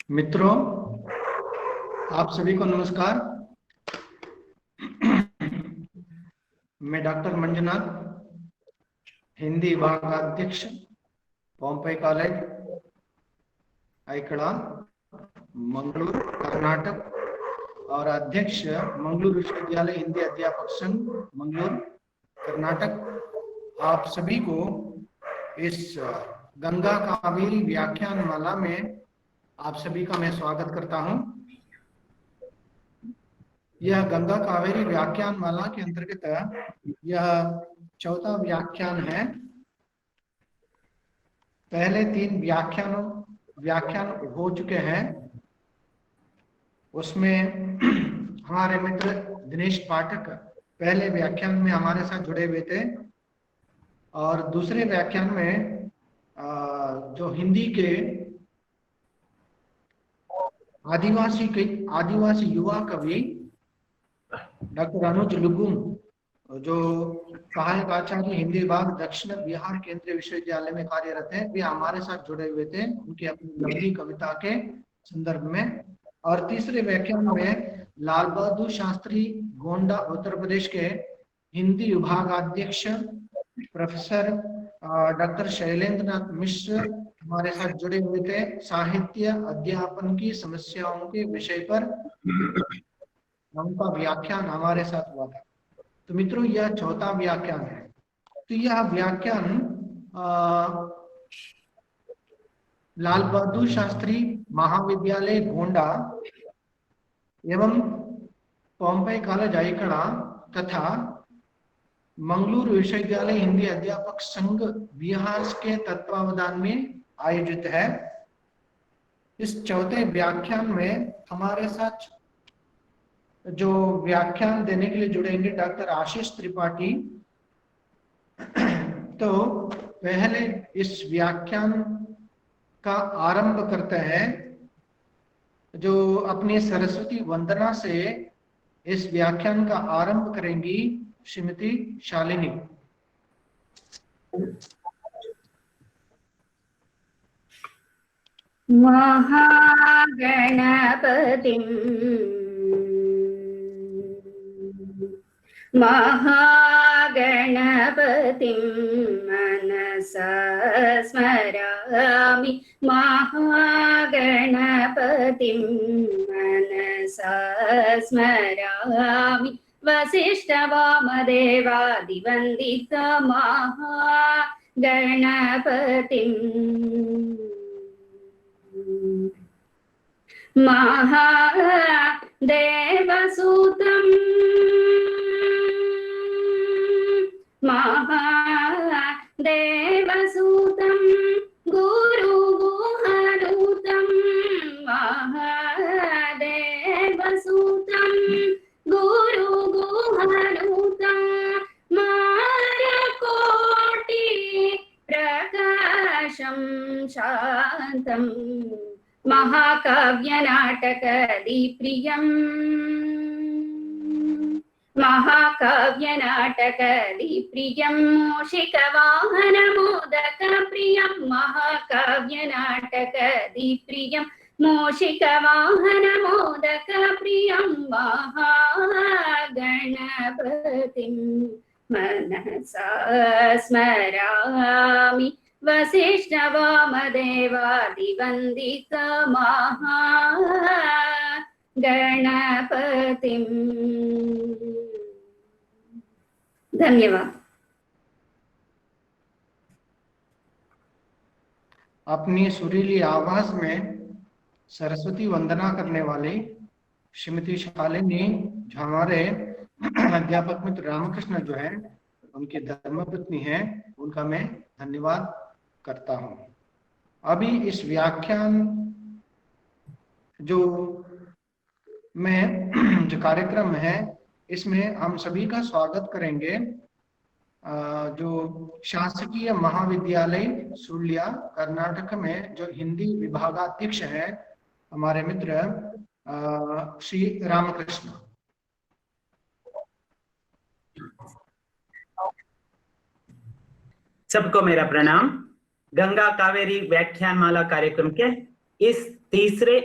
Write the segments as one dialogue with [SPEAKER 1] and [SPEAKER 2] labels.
[SPEAKER 1] मित्रों, आप सभी को नमस्कार। मैं डॉक्टर मंजुनाथ, हिंदी विभागाध्यक्ष, पोंपई कॉलेज, आइकड़ा, मंगलूर, कर्नाटक और अध्यक्ष मंगलूर विश्वविद्यालय हिंदी अध्यापक संघ, मंगलूर, कर्नाटक। आप सभी को इस गंगा कावेरी व्याख्यान माला में आप सभी का मैं स्वागत करता हूं। यह गंगा कावेरी व्याख्यान माला के अंतर्गत यह चौथा व्याख्यान है। पहले 3 व्याख्यान हो चुके हैं। उसमें हमारे मित्र दिनेश पाठक पहले व्याख्यान में हमारे साथ जुड़े हुए थे और दूसरे व्याख्यान में जो हिंदी के आदिवासी युवा कवि डॉक्टर अनुज लुगुम, जो सहायक आचार्य हिंदी विभाग दक्षिण बिहार केंद्रीय विश्वविद्यालय में कार्यरत है, वे हमारे साथ जुड़े हुए थे उनकी अपनी लंबी कविता के संदर्भ में। और तीसरे व्याख्यान में लाल बहादुर शास्त्री गोंडा उत्तर प्रदेश के हिंदी विभागाध्यक्ष प्रोफेसर डॉक्टर शैलेंद्र नाथ मिश्र हमारे साथ जुड़े हुए थे। साहित्य अध्यापन की समस्याओं के विषय पर उनका व्याख्यान हमारे साथ हुआ था। तो मित्रों, यह चौथा व्याख्यान है। तो यह व्याख्यान लाल बहादुर शास्त्री महाविद्यालय गोंडा एवं पोंपई कॉलेज आइकड़ा तथा मंगलूर विश्वविद्यालय हिंदी अध्यापक संघ बिहार के तत्वावधान में आयोजित है। इस चौथे व्याख्यान में हमारे साथ जो व्याख्यान देने के लिए जुड़ेंगे डॉक्टर आशीष त्रिपाठी। तो पहले इस व्याख्यान का आरंभ करते हैं, जो अपनी सरस्वती वंदना से इस व्याख्यान का आरंभ करेंगी श्रीमती शालिनी।
[SPEAKER 2] महागणपतिं मनसा स्मरामि, महागणपतिं मनसा स्मरामि, वसिष्ठवामदेवादिवन्दित महागणपतिम्, महादेवसूतं महादेवसूतं गुरुगुहनुतं, महादेवसूतं गुरुगुहनुतं, मारकोटि प्रकाशं शान्तं, महाकाव्यनाटकदिप्रियम्, महाकाव्यनाटकदिप्रियं, मूषिकवाहनमोदकप्रियं, महाकाव्यनाटकदिप्रियं, मूषिकवाहनमोदकप्रियं, महागणपतिं मनसा स्मरामि, वसिष्ठवामदेवादिवन्दित महागणपतिम्। धन्यवाद।
[SPEAKER 1] अपनी सुरीली आवाज में सरस्वती वंदना करने वाली श्रीमती शालिनी, जो हमारे अध्यापक मित्र रामकृष्ण जो है उनकी धर्मपत्नी है, उनका मैं धन्यवाद करता हूं। अभी इस व्याख्यान जो कार्यक्रम है, इसमें हम सभी का स्वागत करेंगे जो शासकीय महाविद्यालय सुಳ್ಯ कर्नाटक में जो हिंदी विभागाध्यक्ष है हमारे मित्र श्री रामकृष्ण।
[SPEAKER 3] सबको मेरा प्रणाम। गंगा कावेरी व्याख्यान माला कार्यक्रम के इस तीसरे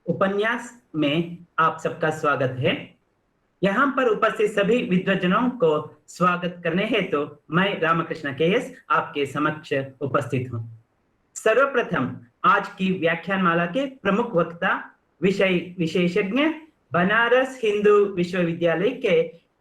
[SPEAKER 3] उपन्यास में आप सबका स्वागत है। यहाँ पर उपस्थित सभी विद्वजनों को स्वागत करने हेतु मैं रामकृष्ण केएस आपके समक्ष उपस्थित हूँ। सर्वप्रथम आज की व्याख्यानमाला के प्रमुख वक्ता विषय विशेषज्ञ बनारस हिंदू विश्वविद्यालय के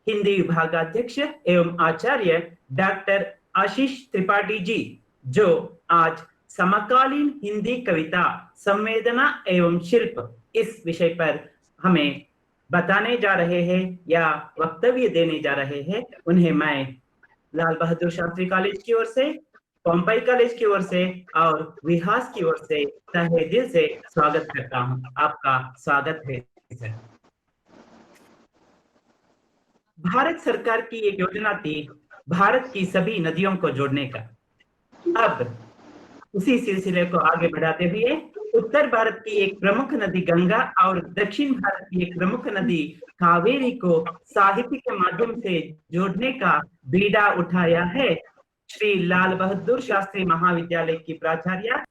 [SPEAKER 3] हिंदी विभागाध्यक्ष एवं आचार्य डॉक्टर आशीष त्रिपाठी जी, जो आज समकालीन हिंदी कविता संवेदना एवं शिल्प इस विषय पर हमें बताने जा रहे हैं या वक्तव्य देने जा रहे हैं, उन्हें मैं लाल बहादुर शास्त्री कॉलेज की ओर से, पोम्पई कॉलेज की ओर से और विहास की ओर से तहे दिल से स्वागत करता हूं। आपका स्वागत है सर। भारत सरकार की एक योजना थी भारत की सभी नदियों को जोड़ने का। अब उसी सिलसिले को आगे बढ़ाते हुए उत्तर भारत की एक प्रमुख नदी गंगा और दक्षिण भारत की एक प्रमुख नदी कावेरी को साहित्य के माध्यम से जोड़ने का बीड़ा उठाया है श्री लाल बहादुर शास्त्री महाविद्यालय की प्राचार्य।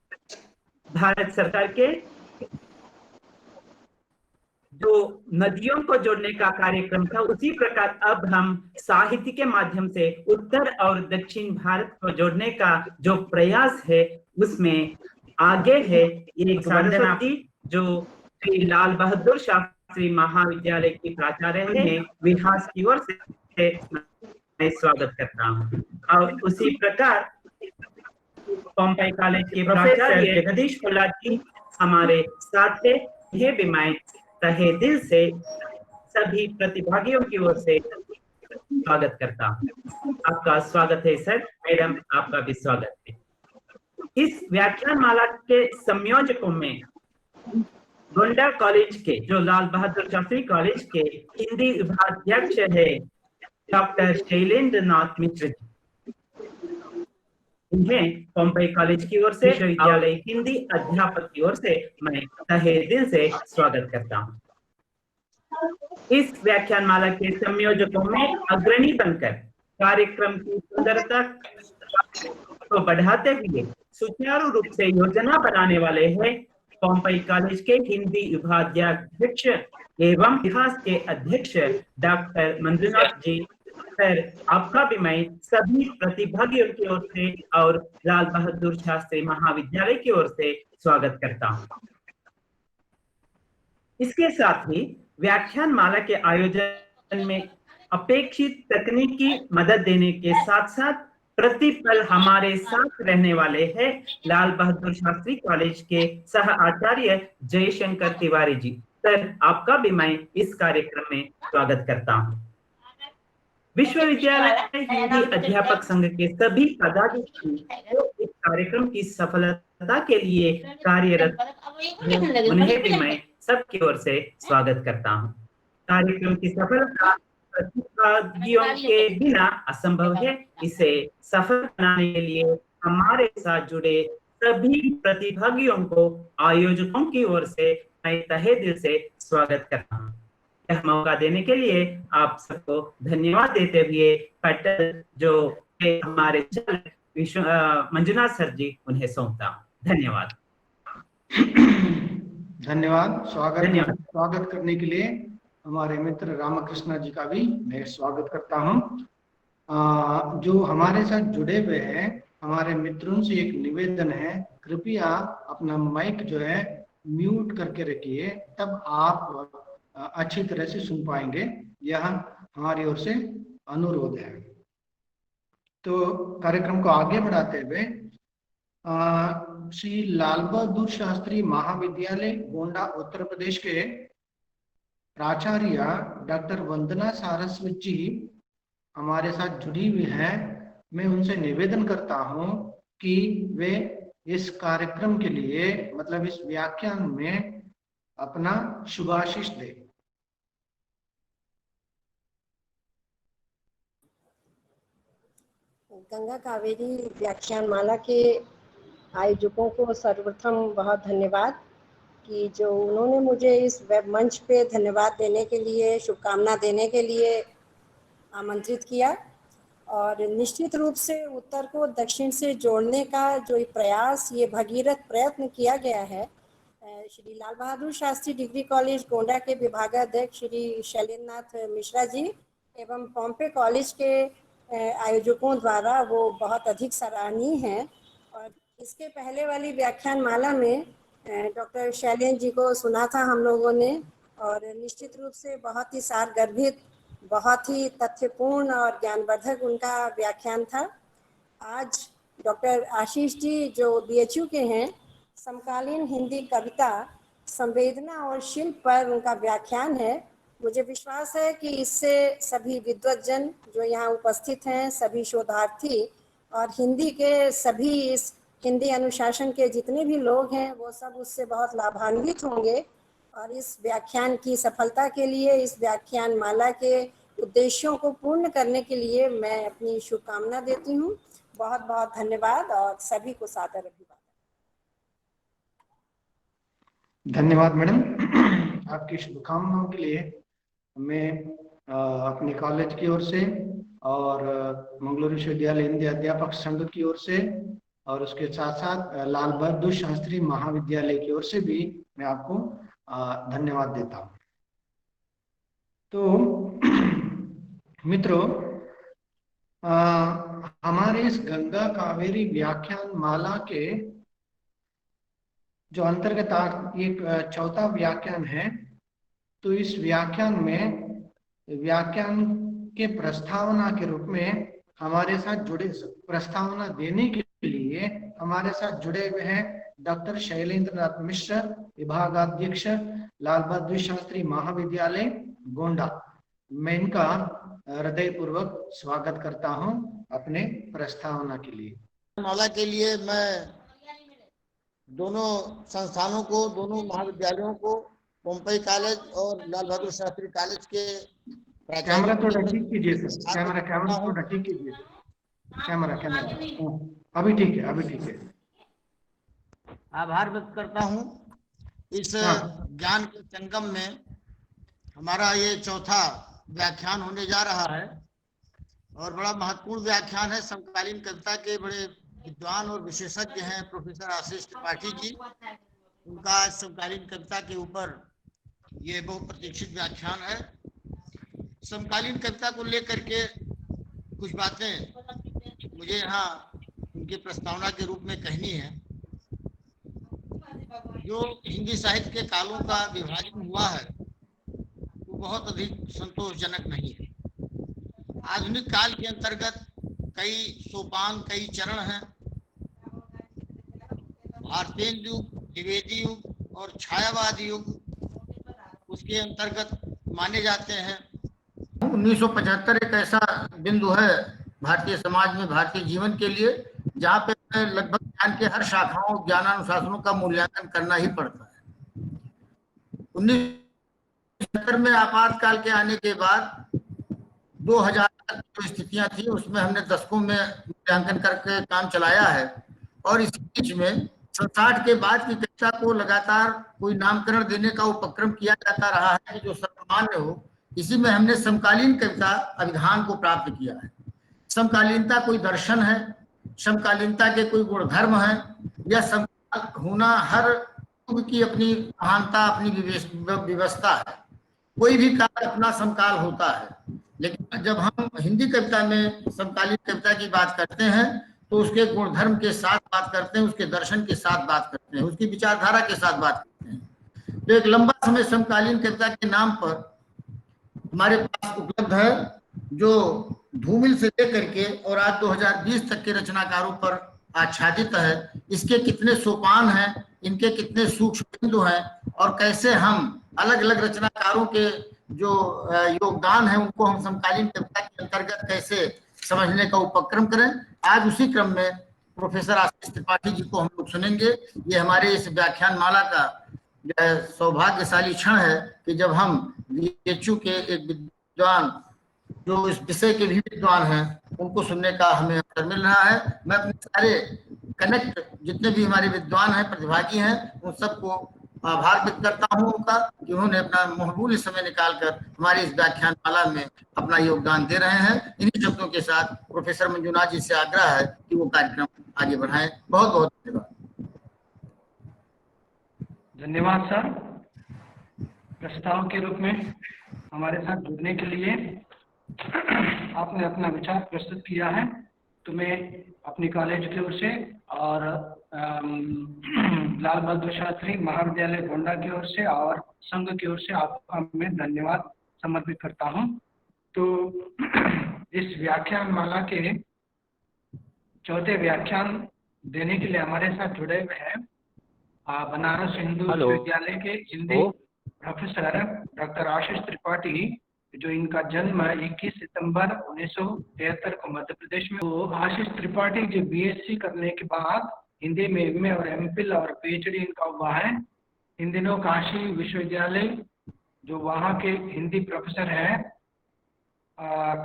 [SPEAKER 3] भारत सरकार के जो नदियों को जोड़ने का कार्यक्रम था, उसी प्रकार अब हम साहित्य के माध्यम से उत्तर और दक्षिण भारत को जोड़ने का जो प्रयास है उसमें आगे है एक साधना जो श्री लाल बहादुर शास्त्री महाविद्यालय की प्राचार्य है। विहास की ओर से मैं स्वागत करता हूँ। और उसी प्रकार पोम्पई कॉलेज के प्रोफेसर जगदीश कोल्ला जी हमारे साथ थे। यह भी मैं तहे दिल से सभी प्रतिभागियों की ओर से स्वागत करता हूँ। आपका स्वागत है सर। मैडम, आपका भी स्वागत है। इस व्याख्यानमाला के संयोजकों में गोंडा कॉलेज के जो लाल बहादुर शास्त्री कॉलेज के हिंदी विभागाध्यक्ष है डॉक्टर शैलेंद्र नाथ मिश्र जी, इन्हें पोम्पई कॉलेज की ओर से विश्वविद्यालय हिंदी अध्यापक की ओर से मैं तहे दिल से स्वागत करता हूँ। इस व्याख्यानमाला के संयोजकों में अग्रणी बनकर कार्यक्रम की सुंदरता को बढ़ाते हुए सुचारू रूप से योजना बनाने वाले हैं पोम्पई कॉलेज के हिंदी विभागाध्यक्ष एवं विहास के अध्यक्ष डॉक्टर मंजुनाथ जी। सर, आपका भी मैं सभी प्रतिभागियों की ओर से और लाल बहादुर शास्त्री महाविद्यालय की ओर से स्वागत करता हूँ। इसके साथ ही व्याख्यानमाला के आयोजन में अपेक्षित तकनीकी मदद देने के साथ साथ प्रतिपल हमारे साथ रहने वाले हैं लाल बहादुर शास्त्री कॉलेज के सह आचार्य जयशंकर तिवारी जी। सर, आपका भी मैं इस कार्यक्रम में स्वागत करता हूँ। विश्वविद्यालय हिंदी अध्यापक संघ के सभी पदाधिकारी जो इस कार्यक्रम की सफलता के लिए कार्यरत हैं, उन्हें भी मैं सबकी ओर से स्वागत करता हूँ। कार्यक्रम की सफलता प्रतिभागियों के बिना असंभव है। इसे सफल बनाने के लिए हमारे साथ जुड़े सभी प्रतिभागियों को आयोजकों की ओर से मैं तहे दिल से स्वागत करता हूँ। यह मौका देने के लिए आप सबको धन्यवाद देते हुए पटल जो हमारे मंजुनाथ सर जी, उन्हें सौंपता हूँ। धन्यवाद।
[SPEAKER 1] धन्यवाद। स्वागत करने के लिए हमारे मित्र रामकृष्ण जी का भी मैं स्वागत करता हूँ। जो हमारे साथ जुड़े हुए हैं हमारे मित्रों से एक निवेदन है, कृपया अपना माइक जो है म्यूट करके रखिए, तब आप अच्छी तरह से सुन पाएंगे। यह हमारी ओर से अनुरोध है। तो कार्यक्रम को आगे बढ़ाते हुए श्री लाल बहादुर शास्त्री महाविद्यालय गोंडा उत्तर प्रदेश के प्राचार्य डॉक्टर वंदना सारस्वत जी हमारे साथ जुड़ी हुई हैं। मैं उनसे निवेदन करता हूं कि वे इस कार्यक्रम के लिए मतलब इस व्याख्यान में अपना शुभाशीष दें।
[SPEAKER 4] गंगा कावेरी व्याख्यानमाला के आयोजकों को सर्वप्रथम बहुत धन्यवाद कि जो उन्होंने मुझे इस वेब मंच पे धन्यवाद देने के लिए, शुभकामना देने के लिए आमंत्रित किया। और निश्चित रूप से उत्तर को दक्षिण से जोड़ने का जो प्रयास, ये भगीरथ प्रयत्न किया गया है, श्री लाल बहादुर शास्त्री डिग्री कॉलेज गोंडा के विभागाध्यक्ष श्री शैलेंद्र नाथ मिश्रा जी एवं पॉम्पे कॉलेज के आयोजकों द्वारा वो बहुत अधिक सराहनीय हैं। और इसके पहले वाली व्याख्यान माला में डॉक्टर शैलेंद्र जी को सुना था हम लोगों ने, और निश्चित रूप से बहुत ही सारगर्भित, बहुत ही तथ्यपूर्ण और ज्ञानवर्धक उनका व्याख्यान था। आज डॉक्टर आशीष जी जो BHU के हैं, समकालीन हिंदी कविता, संवेदना और शिल्प पर उनका व्याख्यान है। मुझे विश्वास है कि इससे सभी विद्वज्जन जो यहाँ उपस्थित हैं, सभी शोधार्थी और हिंदी के सभी इस हिंदी अनुशासन के जितने भी लोग हैं, वो सब उससे बहुत लाभान्वित होंगे। और इस व्याख्यान की सफलता के लिए, इस व्याख्यान माला के उद्देश्यों को पूर्ण करने के लिए मैं अपनी शुभकामना देती हूँ। बहुत बहुत धन्यवाद और सभी को सादर अभिवादन।
[SPEAKER 1] धन्यवाद मैडम। आपकी शुभकामनाओं के लिए मैं अपने कॉलेज की ओर से और मंगलूरु विश्वविद्यालय हिंदी अध्यापक संघ की ओर से और उसके साथ साथ लाल बहादुर शास्त्री महाविद्यालय की ओर से भी मैं आपको धन्यवाद देता हूँ। तो मित्रों, हमारे इस गंगा कावेरी व्याख्यान माला के जो अंतर्गत एक चौथा व्याख्यान है, तो इस व्याख्यान में व्याख्यान के प्रस्तावना के रूप में हमारे साथ जुड़े, प्रस्तावना देने के लिए हमारे साथ जुड़े हुए हैं डॉक्टर शैलेंद्र नाथ मिश्र, विभागाध्यक्ष लाल बहादुर शास्त्री महाविद्यालय गोंडा। मैं इनका हृदयपूर्वक स्वागत करता हूं अपने प्रस्तावना के लिए।
[SPEAKER 5] माला के लिए मैं दोनों संस्थानों को, दोनों महाविद्यालयों को, पोम्पई कॉलेज और लाल बहादुर शास्त्री कॉलेज के
[SPEAKER 1] कैमरा थोड़ा ठीक कीजिए सर, कैमरा थोड़ा ठीक कीजिए। कैमरा अभी ठीक है, अभी ठीक है।
[SPEAKER 5] आभार व्यक्त करता हूं। इस ज्ञान के संगम में हमारा ये चौथा व्याख्यान होने जा रहा है और बड़ा महत्वपूर्ण व्याख्यान है। समकालीन कविता के बड़े विद्वान और विशेषज्ञ हैं प्रोफेसर आशीष त्रिपाठी जी। उनका समकालीन कविता के ऊपर ये बहुप्रतीक्षित व्याख्यान है। समकालीन कविता को लेकर के कुछ बातें मुझे यहाँ उनकी प्रस्तावना के रूप में कहनी है। जो हिंदी साहित्य के कालों का विभाजन हुआ है वो बहुत अधिक संतोषजनक नहीं है। आधुनिक काल के अंतर्गत कई सोपान, कई चरण हैं। भारतेंदु युग, द्विवेदी युग और छायावादी युग उसके अंतर्गत माने जाते हैं। 1975 एक ऐसा बिंदु है भारतीय समाज में, भारतीय जीवन के लिए, जहाँ पे लगभग ज्ञान के हर शाखाओं, ज्ञानानुशासनों का मूल्यांकन करना ही पड़ता है। 1975 में आपातकाल के आने के बाद 2000 तक जो स्थितियां थी उसमें हमने दशकों में मूल्यांकन करके काम चलाया है। और इस बीच में 60 के बाद की कक्षा को लगातार कोई नामकरण देने का उपक्रम किया जाता रहा है कि जो सर्वमान्य हो। इसी में हमने समकालीन कविता अभिधान को प्राप्त किया है। समकालीनता कोई दर्शन है, समकालीनता के कोई गुणधर्म है, या समकाल होना हर युग की अपनी महानता, अपनी व्यवस्था है। कोई भी काल अपना समकाल होता है। लेकिन जब हम हिंदी कविता में समकालीन कविता की बात करते हैं तो उसके गुणधर्म के साथ बात करते हैं, उसके दर्शन के साथ बात करते हैं, उसकी विचारधारा के साथ बात करते हैं। तो एक लंबा समय समकालीन कविता के नाम पर हमारे पास उपलब्ध है, जो धूमिल से लेकर के और आज 2020 तक के रचनाकारों पर आच्छादित है। इसके कितने सोपान हैं, इनके कितने सूक्ष्म बिंदु हैं, और कैसे हम अलग अलग रचनाकारों के जो योगदान है उनको हम समकालीन कविता के अंतर्गत कैसे समझने का उपक्रम करें। आज उसी क्रम में प्रोफेसर आशीष त्रिपाठी जी को हम लोग सुनेंगे। ये हमारे इस व्याख्यान माला का सौभाग्यशाली क्षण है कि जब हम BHU के एक विद्वान, जो इस विषय के भी विद्वान हैं, उनको सुनने का हमें अवसर मिल रहा है। मैं अपने सारे कनेक्ट जितने भी हमारे विद्वान हैं, प्रतिभागी हैं, उन सबको आभार व्यक्त करता हूँ उनका कि उन्होंने अपना महबूल समय निकालकर हमारी इस व्याख्यान माला में अपना योगदान दे रहे हैं। इन्हीं शब्दों के साथ प्रोफेसर मंजुनाथ जी से आग्रह है कि वो कार्यक्रम आगे बढ़ाएं। बहुत बहुत धन्यवाद।
[SPEAKER 1] धन्यवाद सर, प्रस्ताव के रूप में हमारे साथ जुड़ने के लिए। आपने अपना विचार प्रस्तुत किया है, तो मैं अपनी कॉलेज की ओर से और लाल बहादुर शास्त्री महाविद्यालय गोंडा की ओर से और संघ की ओर से आपका मैं धन्यवाद समर्पित करता हूं। तो इस व्याख्यान माला के चौथे व्याख्यान देने के लिए हमारे साथ जुड़े हुए हैं बनारस हिंदू विश्वविद्यालय के हिंदी प्रोफेसर डॉक्टर आशीष त्रिपाठी, जो इनका जन्म 21 सितंबर 1973 को मध्य प्रदेश में। तो आशीष त्रिपाठी जो बीएससी करने के बाद हिंदी में एमए और एमफिल और पीएचडी इनका हुआ है। इन दिनों काशी विश्वविद्यालय जो वहाँ के हिंदी प्रोफेसर हैं,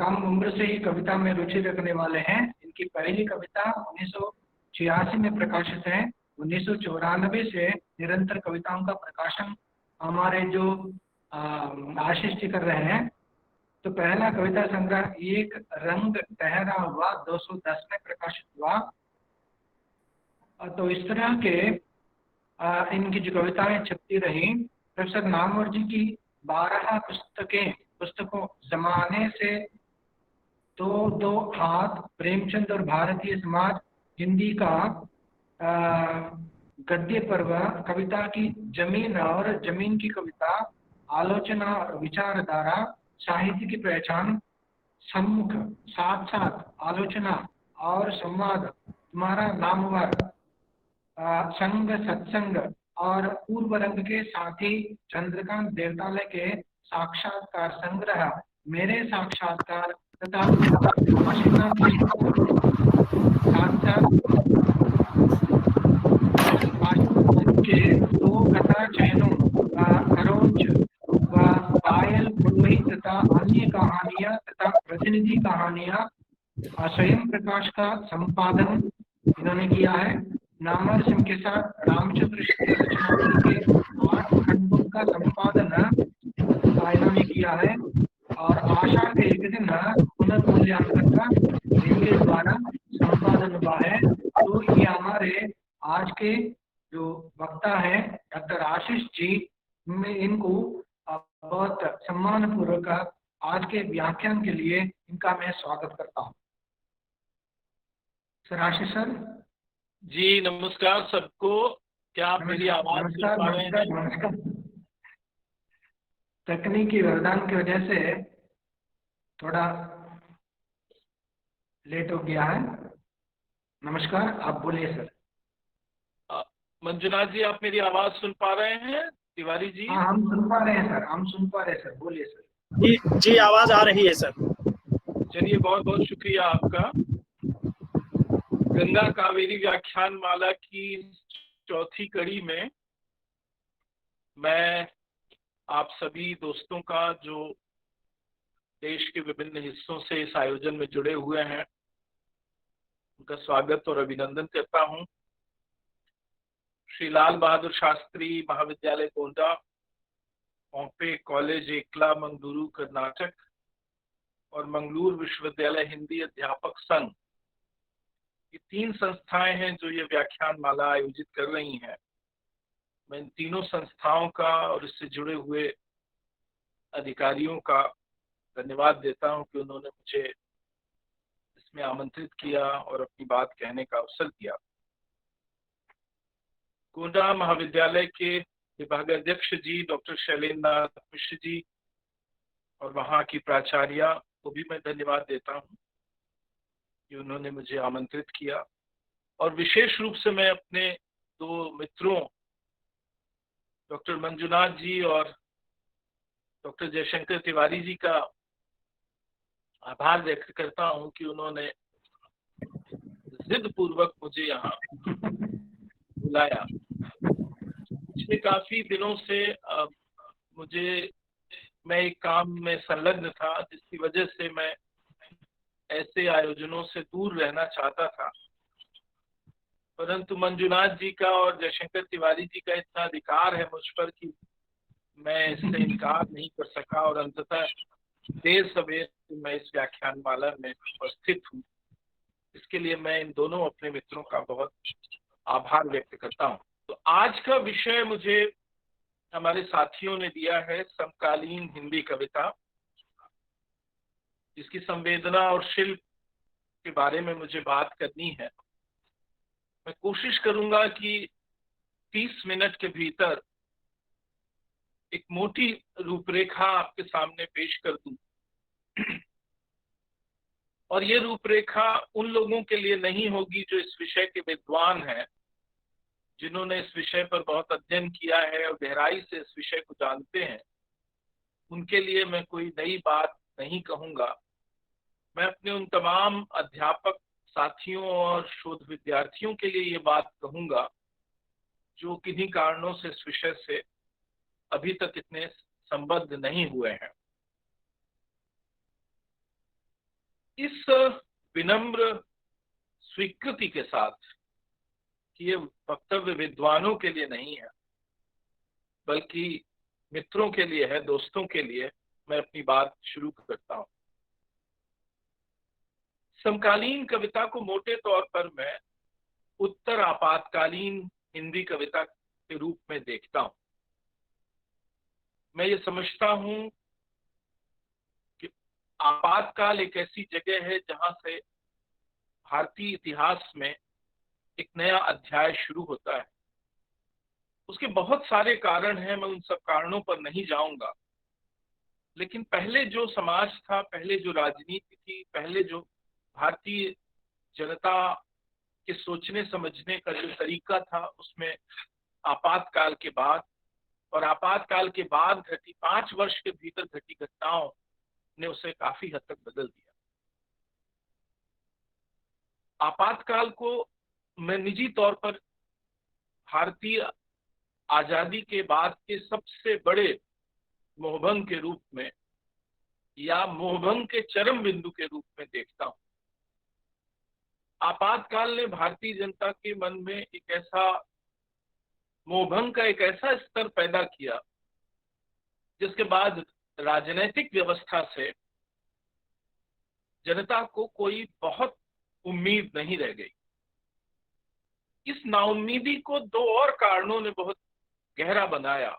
[SPEAKER 1] कम उम्र से ही कविता में रुचि रखने वाले हैं। इनकी पहली कविता 1986 में प्रकाशित है। 1994 से निरंतर कविताओं का प्रकाशन हमारे जो आशीष जी कर रहे हैं। तो पहला कविता संग्रह एक रंग ठहरा हुआ 210 में प्रकाशित हुआ। तो इस तरह के इनकी जो कविताएं छपती रही। प्रोफेसर नामवर जी की 12 पुस्तकों जमाने से दो हाथ, प्रेमचंद और भारतीय समाज, हिंदी का गद्य पर्व, कविता की जमीन और जमीन की कविता, आलोचना और विचारधारा, साहित्य की पहचान, सम्मुख, साथ साथ, आलोचना और संवाद, तुम्हारा नामवर, संग सत्संग और पूर्व रंग के साथी, चंद्रकांत देवतालय के साक्षात्कार संग्रह, मेरे साक्षात्कार तथा आशिका की साथ के 2 कथा चैनों, खरोंच व पायल पुरोहित तथा अन्य कहानियां तथा प्रतिनिधि कहानियां, स्वयं प्रकाश का संपादन इन्होंने किया है। नामवर सिंह के साथ रामचंद्र शुक्ल रचनावली के 8 खंडों का संपादन इन्होंने किया है। और आशा के एक दिन पुनर्मूल्यांकन का इनके द्वारा संपादन हुआ है। तो ये हमारे आज के जो वक्ता है डॉक्टर आशीष जी, मैं इनको बहुत सम्मान पूर्वक आज के व्याख्यान के लिए इनका मैं स्वागत करता हूँ। सर आशीष सर
[SPEAKER 6] जी, नमस्कार सबको। क्या आप मेरी आवाज सुन पा रहे हैं?
[SPEAKER 1] नमस्कार। तकनीकी वरदान की वजह से थोड़ा लेट हो गया है। नमस्कार, आप बोलिए सर।
[SPEAKER 6] मंजुनाथ जी, आप मेरी आवाज सुन पा रहे हैं? तिवारी जी?
[SPEAKER 1] हाँ, हम सुन पा रहे हैं सर, हम सुन पा रहे हैं सर, बोलिए सर।
[SPEAKER 7] जी जी, आवाज आ रही है सर।
[SPEAKER 6] चलिए, बहुत बहुत शुक्रिया आपका। गंगा कावेरी व्याख्यान माला की चौथी कड़ी में मैं आप सभी दोस्तों का जो देश के विभिन्न हिस्सों से इस आयोजन में जुड़े हुए हैं, उनका स्वागत और अभिनंदन करता हूं। श्री लाल बहादुर शास्त्री महाविद्यालय गोंडा, पॉम्पे कॉलेज एकला मंगलुरु कर्नाटक और मंगलुरु विश्वविद्यालय हिंदी अध्यापक संघ, ये 3 संस्थाएं हैं जो ये व्याख्यान माला आयोजित कर रही हैं। मैं इन तीनों संस्थाओं का और इससे जुड़े हुए अधिकारियों का धन्यवाद देता हूं कि उन्होंने मुझे इसमें आमंत्रित किया और अपनी बात कहने का अवसर दिया। गोंडा महाविद्यालय के विभागाध्यक्ष जी डॉक्टर शैलेंद्र नाथ मिश्र जी और वहाँ की प्राचार्या को भी मैं धन्यवाद देता हूँ कि उन्होंने मुझे आमंत्रित किया। और विशेष रूप से मैं अपने 2 मित्रों डॉक्टर मंजुनाथ जी और डॉक्टर जयशंकर तिवारी जी का आभार व्यक्त करता हूं कि उन्होंने जिद पूर्वक मुझे यहाँ बुलाया। पिछले काफी दिनों से मैं एक काम में संलग्न था, जिसकी वजह से मैं ऐसे आयोजनों से दूर रहना चाहता था, परंतु मंजुनाथ जी का और जयशंकर तिवारी जी का इतना अधिकार है मुझ पर कि मैं इससे इनकार नहीं कर सका और अंततः देर सवेर मैं इस व्याख्यान माला में उपस्थित हूँ। इसके लिए मैं इन दोनों अपने मित्रों का बहुत आभार व्यक्त करता हूँ। तो आज का विषय मुझे हमारे साथियों ने दिया है समकालीन हिंदी कविता, जिसकी संवेदना और शिल्प के बारे में मुझे बात करनी है। मैं कोशिश करूंगा कि 30 मिनट के भीतर एक मोटी रूपरेखा आपके सामने पेश कर दूं। और ये रूपरेखा उन लोगों के लिए नहीं होगी जो इस विषय के विद्वान हैं, जिन्होंने इस विषय पर बहुत अध्ययन किया है और गहराई से इस विषय को जानते हैं। उनके लिए मैं कोई नई बात नहीं कहूंगा। मैं अपने उन तमाम अध्यापक साथियों और शोध विद्यार्थियों के लिए ये बात कहूंगा जो किन्हीं कारणों से इस विषय से अभी तक इतने संबद्ध नहीं हुए हैं। इस विनम्र स्वीकृति के साथ कि ये वक्तव्य विद्वानों के लिए नहीं है, बल्कि मित्रों के लिए है, दोस्तों के लिए, मैं अपनी बात शुरू करता हूं। समकालीन कविता को मोटे तौर पर मैं उत्तर आपातकालीन हिंदी कविता के रूप में देखता हूं। मैं ये समझता हूं कि आपातकाल एक ऐसी जगह है जहां से भारतीय इतिहास में एक नया अध्याय शुरू होता है। उसके बहुत सारे कारण हैं, मैं उन सब कारणों पर नहीं जाऊंगा, लेकिन पहले जो समाज था, पहले जो राजनीति थी, पहले जो भारतीय जनता के सोचने समझने का जो तरीका था, उसमें आपातकाल के बाद और आपातकाल के बाद घटी 5 वर्ष के भीतर घटी घटनाओं ने उसे काफी हद तक बदल दिया। आपातकाल को मैं निजी तौर पर भारतीय आजादी के बाद के सबसे बड़े मोहभंग के रूप में या मोहभंग के चरम बिंदु के रूप में देखता हूं। आपातकाल ने भारतीय जनता के मन में एक ऐसा मोहभंग का एक ऐसा स्तर पैदा किया जिसके बाद राजनीतिक व्यवस्था से जनता को कोई बहुत उम्मीद नहीं रह गई। इस नाउम्मीदी को 2 और कारणों ने बहुत गहरा बनाया।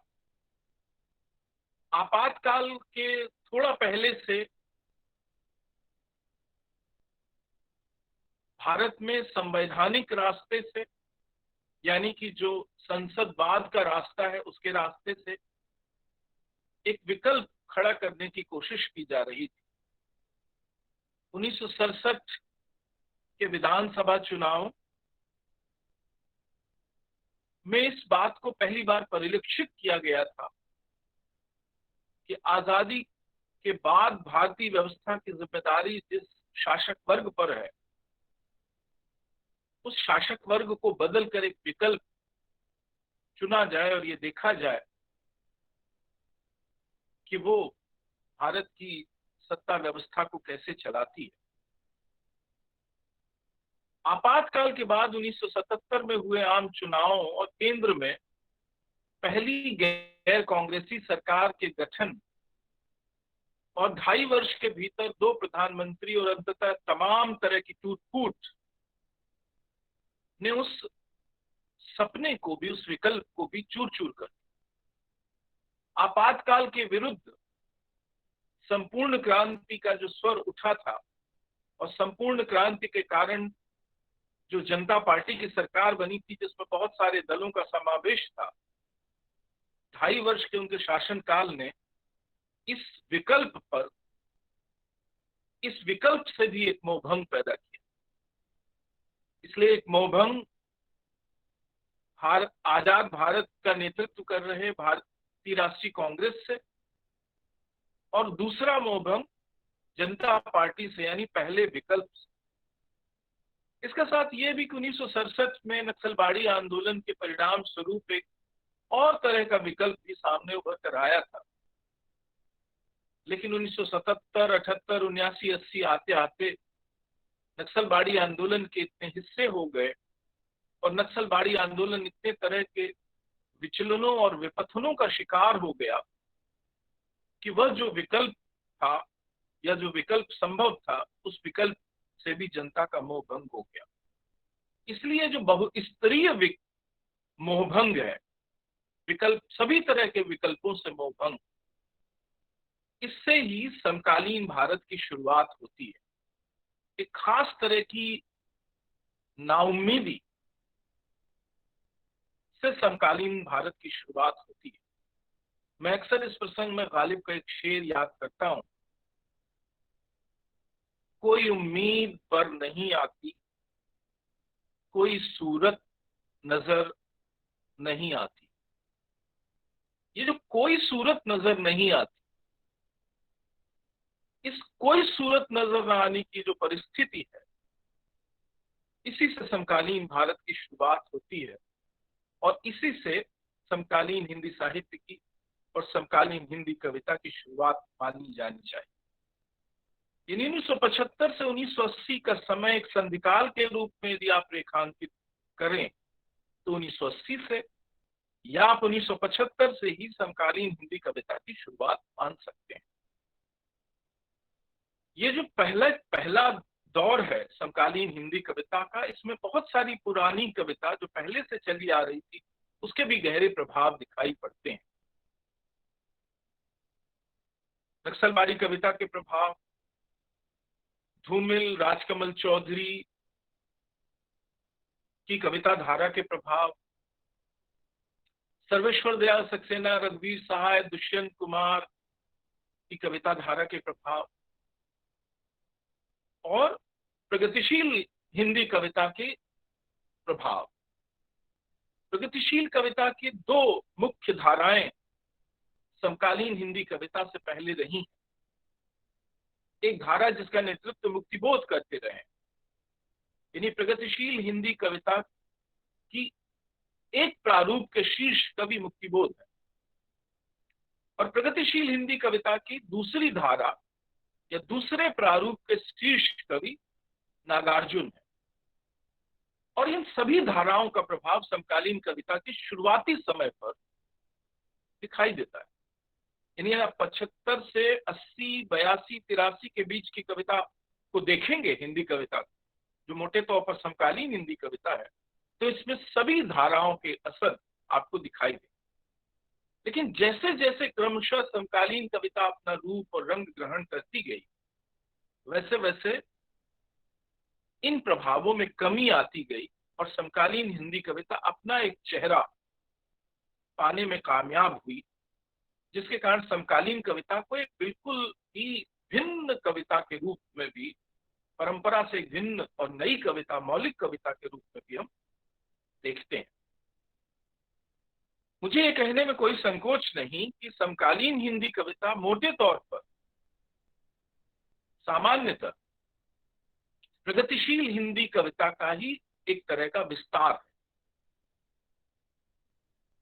[SPEAKER 6] आपातकाल के थोड़ा पहले से भारत में संवैधानिक रास्ते से, यानी कि जो संसदवाद का रास्ता है, उसके रास्ते से एक विकल्प खड़ा करने की कोशिश की जा रही थी। 1967 के विधानसभा चुनाव में इस बात को पहली बार परिलक्षित किया गया था कि आजादी के बाद भारतीय व्यवस्था की जिम्मेदारी जिस शासक वर्ग पर है, उस शासक वर्ग को बदलकर एक विकल्प चुना जाए और ये देखा जाए कि वो भारत की सत्ता व्यवस्था को कैसे चलाती है। आपातकाल के बाद 1977 में हुए आम चुनावों और केंद्र में पहली गैर कांग्रेसी सरकार के गठन और 2.5 वर्ष के भीतर 2 प्रधानमंत्री और अंततः तमाम तरह की टूट-फूट ने उस सपने को भी, उस विकल्प को भी चूर-चूर कर दिया। आपातकाल के विरुद्ध संपूर्ण क्रांति का जो स्वर उठा था और संपूर्ण क्रांति के कारण जो जनता पार्टी की सरकार बनी थी, जिसमें बहुत सारे दलों का समावेश था, 2.5 वर्ष के उनके शासनकाल ने इस विकल्प पर, इस विकल्प से भी एक मोहभंग पैदा किया। इसलिए एक मोहभंग आजाद भारत का नेतृत्व कर रहे भारतीय राष्ट्रीय कांग्रेस से, और दूसरा मोहभंग जनता पार्टी से, यानी पहले विकल्प से। इसके साथ ये भी कि 1967 में नक्सलबाड़ी आंदोलन के परिणाम स्वरूप एक और तरह का विकल्प भी सामने उभर कर आया था। लेकिन 1977, 78, 79, 80 आते आते नक्सलबाड़ी आंदोलन के इतने हिस्से हो गए और नक्सलबाड़ी आंदोलन इतने तरह के विचलनों और विपथनों का शिकार हो गया कि वह जो विकल्प था या जो विकल्प संभव था, उस विकल्प से भी जनता का मोहभंग हो गया। इसलिए जो बहुस्तरीय मोहभंग है, विकल्प, सभी तरह के विकल्पों से मोहभंग, इससे ही समकालीन भारत की शुरुआत होती है। एक खास तरह की नाउम्मीदी से समकालीन भारत की शुरुआत होती है। मैं अक्सर इस प्रसंग में गालिब का एक शेर याद करता हूं, कोई उम्मीद पर नहीं आती, कोई सूरत नजर नहीं आती। ये जो कोई सूरत नजर नहीं आती, इस कोई सूरत नजर न आने की जो परिस्थिति है, इसी से समकालीन भारत की शुरुआत होती है और इसी से समकालीन हिंदी साहित्य की और समकालीन हिंदी कविता की शुरुआत मानी जानी चाहिए। 1975 से 1980 का समय एक संधिकाल के रूप में यदि आप रेखांकित करें तो 1980 से या आप 1975 से ही समकालीन हिंदी कविता की शुरुआत मान सकते हैं। ये जो पहला दौर है समकालीन हिंदी कविता का, इसमें बहुत सारी पुरानी कविता जो पहले से चली आ रही थी उसके भी गहरे प्रभाव दिखाई पड़ते हैं। नक्सलबाड़ी कविता के प्रभाव, धूमिल राजकमल चौधरी की कविता धारा के प्रभाव, सर्वेश्वर दयाल सक्सेना, रघुवीर सहाय, दुष्यंत कुमार की कविता धारा के प्रभाव और प्रगतिशील हिंदी कविता के प्रभाव। प्रगतिशील कविता की दो मुख्य धाराएं समकालीन हिंदी कविता से पहले रही। एक धारा जिसका नेतृत्व मुक्तिबोध करते रहे, यानी प्रगतिशील हिंदी कविता की एक प्रारूप के शीर्ष कवि मुक्तिबोध है और प्रगतिशील हिंदी कविता की दूसरी धारा या दूसरे प्रारूप के शीर्ष कवि नागार्जुन है। और इन सभी धाराओं का प्रभाव समकालीन कविता के शुरुआती समय पर दिखाई देता है। यानी आप 75 से 80, 82, 83 के बीच की कविता को देखेंगे, हिंदी कविता जो मोटे तौर पर समकालीन हिंदी कविता है, तो इसमें सभी धाराओं के असर आपको दिखाई दे। लेकिन जैसे जैसे क्रमशः समकालीन कविता अपना रूप और रंग ग्रहण करती गई, वैसे वैसे इन प्रभावों में कमी आती गई और समकालीन हिंदी कविता अपना एक चेहरा पाने में कामयाब हुई, जिसके कारण समकालीन कविता को एक बिल्कुल ही भिन्न कविता के रूप में भी, परंपरा से भिन्न और नई कविता, मौलिक कविता के रूप में भी हम देखते हैं। मुझे ये कहने में कोई संकोच नहीं कि समकालीन हिंदी कविता मोटे तौर पर सामान्यतः प्रगतिशील हिंदी कविता का ही एक तरह का विस्तार है।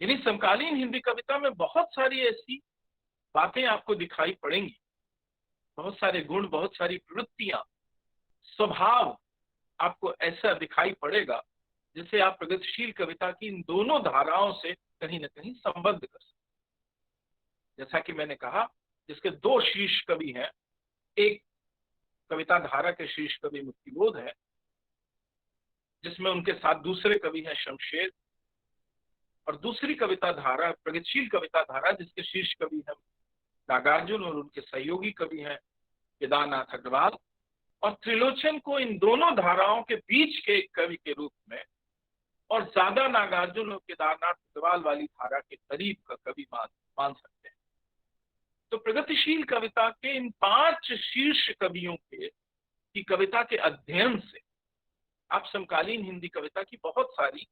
[SPEAKER 6] यानी समकालीन हिंदी कविता में बहुत सारी ऐसी बातें आपको दिखाई पड़ेंगी, बहुत सारे गुण, बहुत सारी प्रवृत्तियां, स्वभाव आपको ऐसा दिखाई पड़ेगा जिसे आप प्रगतिशील कविता की इन दोनों धाराओं से कहीं ना कहीं संबद्ध कर सकते। जैसा कि मैंने कहा, जिसके दो शीर्ष कवि हैं, एक कविता धारा के शीर्ष कवि मुक्तिबोध है, जिसमें उनके साथ दूसरे कवि हैं शमशेर, और दूसरी कविता धारा, प्रगतिशील कविता धारा, जिसके शीर्ष कवि हैं नागार्जुन और उनके सहयोगी कवि हैं केदारनाथ अग्रवाल। और त्रिलोचन को इन दोनों धाराओं के बीच के कवि के रूप में और ज्यादा नागार्जुन और केदारनाथ अग्रवाल वाली धारा के करीब का कवि मान सकते हैं। तो प्रगतिशील कविता के इन 5 शीर्ष कवियों की कविता के अध्ययन से आप समकालीन हिंदी कविता की बहुत सारी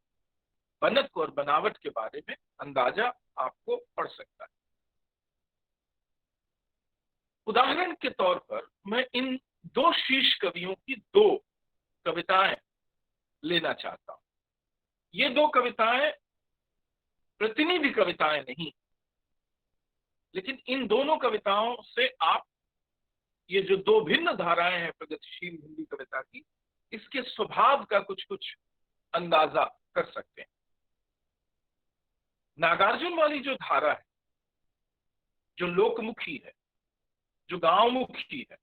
[SPEAKER 6] बनत और बनावट के बारे में अंदाजा आपको पड़ सकता है। उदाहरण के तौर पर मैं इन 2 शीर्ष कवियों की 2 कविताएं लेना चाहता हूं। ये 2 कविताएं प्रतिनिधि कविताएं नहीं, लेकिन इन दोनों कविताओं से आप ये जो 2 भिन्न धाराएं हैं प्रगतिशील हिंदी कविता की, इसके स्वभाव का कुछ कुछ अंदाजा कर सकते हैं। नागार्जुन वाली जो धारा है, जो लोकमुखी है, जो गांवमुखी है,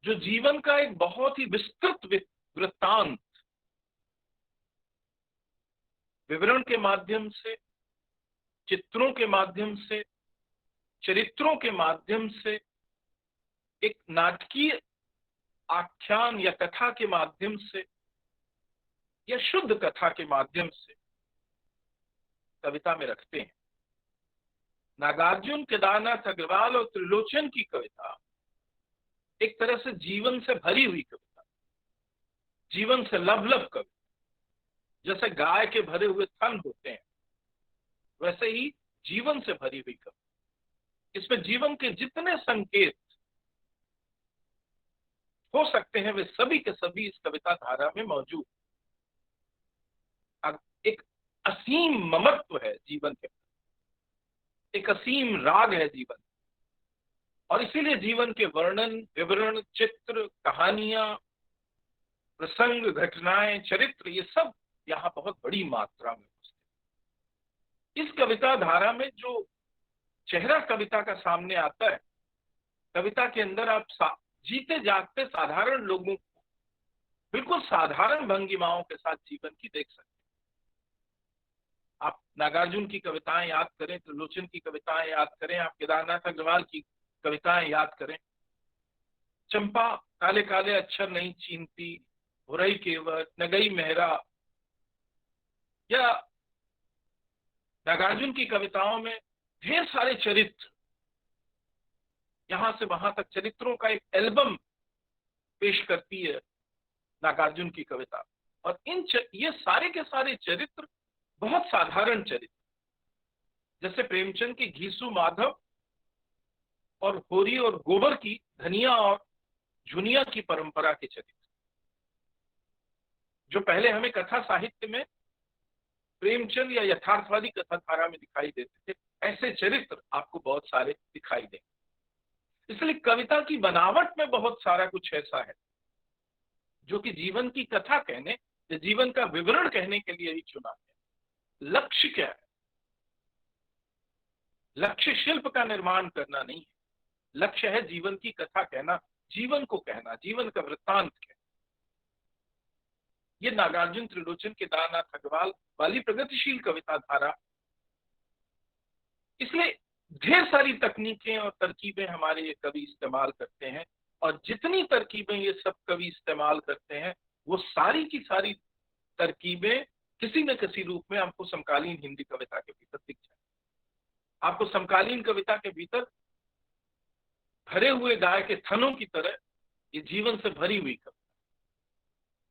[SPEAKER 6] जो जीवन का एक बहुत ही विस्तृत वृत्तांत विवरण के माध्यम से, चित्रों के माध्यम से, चरित्रों के माध्यम से, एक नाटकीय आख्यान या कथा के माध्यम से या शुद्ध कथा के माध्यम से कविता में रखते हैं। नागार्जुन, केदारनाथ अग्रवाल और त्रिलोचन की कविता एक तरह से जीवन से भरी हुई कविता, जीवन से लबलब कविता। जैसे गाय के भरे हुए थन होते हैं, वैसे ही जीवन से भरी हुई कविता। इसमें जीवन के जितने संकेत हो सकते हैं वे सभी के सभी इस कविता धारा में मौजूद। एक असीम ममत्व है जीवन के, एक असीम राग है जीवन, और इसीलिए जीवन के वर्णन, विवरण, चित्र, कहानियां, प्रसंग, घटनाएं, चरित्र, ये सब यहाँ बहुत बड़ी मात्रा में उपस्थित। इस कविता धारा में जो चेहरा कविता का सामने आता है, कविता के अंदर आप जीते जागते साधारण लोगों को बिल्कुल साधारण भंगिमाओं के साथ जीवन की देख सकते हैं। आप नागार्जुन की कविताएं याद करें, त्रिलोचन की कविताएं याद करें, आप केदारनाथ अग्रवाल की कविताएं याद करें। चंपा काले काले अक्षर नहीं चीनती, भुरई केवट, नगई मेहरा, या नागार्जुन की कविताओं में ढेर सारे चरित्र, यहां से वहां तक चरित्रों का एक एल्बम पेश करती है नागार्जुन की कविता। और ये सारे के सारे चरित्र बहुत साधारण चरित्र, जैसे प्रेमचंद की घीसू माधव और होरी और गोबर की धनिया और झुनिया की परंपरा के चरित्र, जो पहले हमें कथा साहित्य में प्रेमचंद या यथार्थवादी कथा धारा में दिखाई देते थे, ऐसे चरित्र आपको बहुत सारे दिखाई देंगे। इसलिए कविता की बनावट में बहुत सारा कुछ ऐसा है जो कि जीवन की कथा कहने या जीवन का विवरण कहने के लिए ही चुना है। लक्ष्य क्या है? लक्ष्य शिल्प का निर्माण करना नहीं है, लक्ष्य है जीवन की कथा कहना, जीवन को कहना, जीवन का वृत्तांत कहना। ये नागार्जुन, त्रिलोचन, केदारनाथ अग्रवाल वाली प्रगतिशील कविता धारा, इसलिए ढेर सारी तकनीकें और तरकीबें हमारे ये कवि इस्तेमाल करते हैं, और जितनी तरकीबें ये सब कवि इस्तेमाल करते हैं वो सारी की सारी तरकीबें किसी न किसी रूप में आपको समकालीन हिंदी कविता के भीतर दिख जाए। आपको समकालीन कविता के भीतर भरे हुए गाय के थनों की तरह ये जीवन से भरी हुई कविता,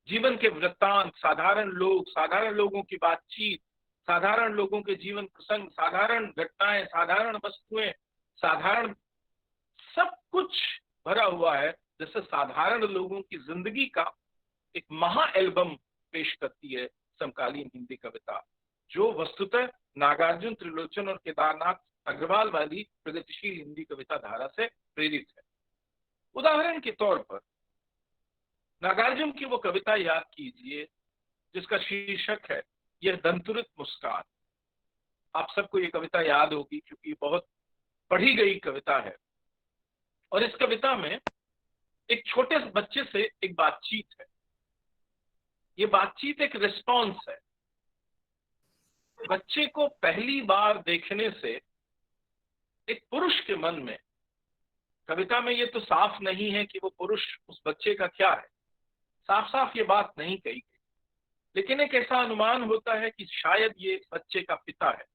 [SPEAKER 6] जीवन के वृत्तांत, साधारण लोग, साधारण लोगों की बातचीत, साधारण लोगों के जीवन प्रसंग, साधारण घटनाएं, साधारण वस्तुएं, साधारण सब कुछ भरा हुआ है, जैसे साधारण लोगों की जिंदगी का एक महा एल्बम पेश करती है समकालीन हिंदी कविता, जो वस्तुतः नागार्जुन, त्रिलोचन और केदारनाथ अग्रवाल वाली प्रगतिशील हिंदी कविता धारा से प्रेरित है। उदाहरण के तौर पर नागार्जुन की वो कविता याद कीजिए जिसका शीर्षक है यह दंतुरित मुस्कान। आप सबको ये कविता याद होगी क्योंकि बहुत पढ़ी गई कविता है, और इस कविता में एक छोटे बच्चे से एक बातचीत है। ये बातचीत एक रिस्पॉन्स है। बच्चे को पहली बार देखने से एक पुरुष के मन में, कविता में ये तो साफ नहीं है कि वो पुरुष उस बच्चे का क्या है, साफ साफ ये बात नहीं कही गई, लेकिन एक ऐसा अनुमान होता है कि शायद ये बच्चे का पिता है।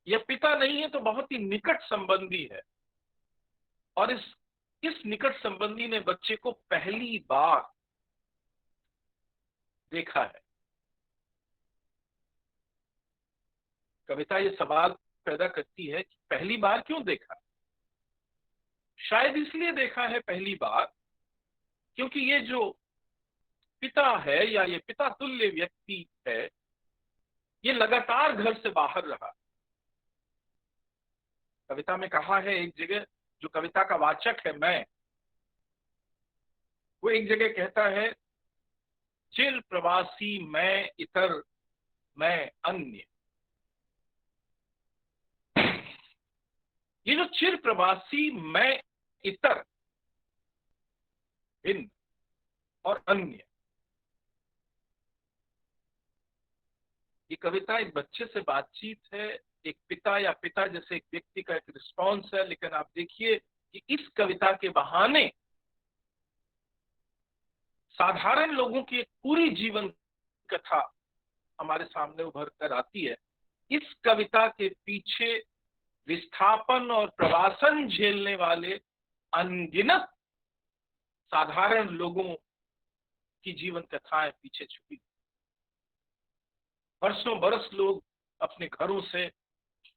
[SPEAKER 6] यह पिता नहीं है तो बहुत ही निकट संबंधी है, और इस निकट संबंधी ने बच्चे को पहली बार देखा है। कविता ये सवाल पैदा करती है कि पहली बार क्यों देखा? शायद इसलिए देखा है पहली बार क्योंकि ये जो पिता है या ये पिता तुल्य व्यक्ति है, ये लगातार घर से बाहर रहा। कविता में कहा है एक जगह, जो कविता का वाचक है मैं, वो एक जगह कहता है चिर प्रवासी मैं इतर मैं अन्य। ये जो चिर प्रवासी मैं इतर, भिन्न और अन्य, ये कविता एक बच्चे से बातचीत है, एक पिता या पिता जैसे एक व्यक्ति का एक रिस्पॉन्स है। लेकिन आप देखिए कि इस कविता के बहाने साधारण लोगों की एक पूरी जीवन कथा हमारे सामने उभर कर आती है। इस कविता के पीछे विस्थापन और प्रवासन झेलने वाले अनगिनत साधारण लोगों की जीवन कथाएं पीछे छुपी। बरसों बरस लोग अपने घरों से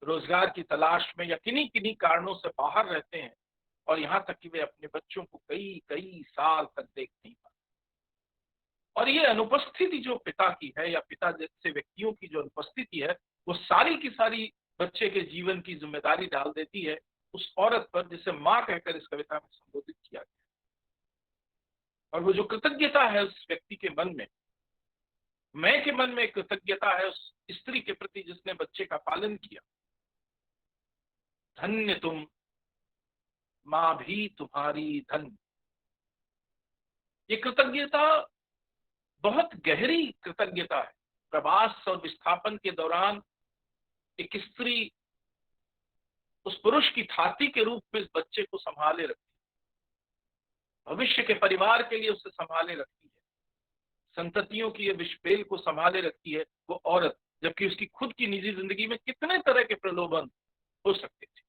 [SPEAKER 6] रोजगार की तलाश में या किन्हीं किन्हीं कारणों से बाहर रहते हैं, और यहाँ तक कि वे अपने बच्चों को कई कई साल तक देख नहीं पाते। और ये अनुपस्थिति जो पिता की है या पिता जैसे व्यक्तियों की जो अनुपस्थिति है, वो सारी की सारी बच्चे के जीवन की जिम्मेदारी डाल देती है उस औरत पर जिसे माँ कहकर इस कविता में संबोधित किया गया। और वो जो कृतज्ञता है उस व्यक्ति के मन में, मैं के मन में कृतज्ञता है उस स्त्री के प्रति जिसने बच्चे का पालन किया। धन्य तुम, माँ भी तुम्हारी धन्य। ये कृतज्ञता बहुत गहरी कृतज्ञता है। प्रवास और विस्थापन के दौरान एक स्त्री उस पुरुष की थाती के रूप में इस बच्चे को संभाले रखती है, भविष्य के परिवार के लिए उसे संभाले रखती है, संततियों की ये विषपेल को संभाले रखती है वो औरत, जबकि उसकी खुद की निजी जिंदगी में कितने तरह के प्रलोभन हो सकते थे।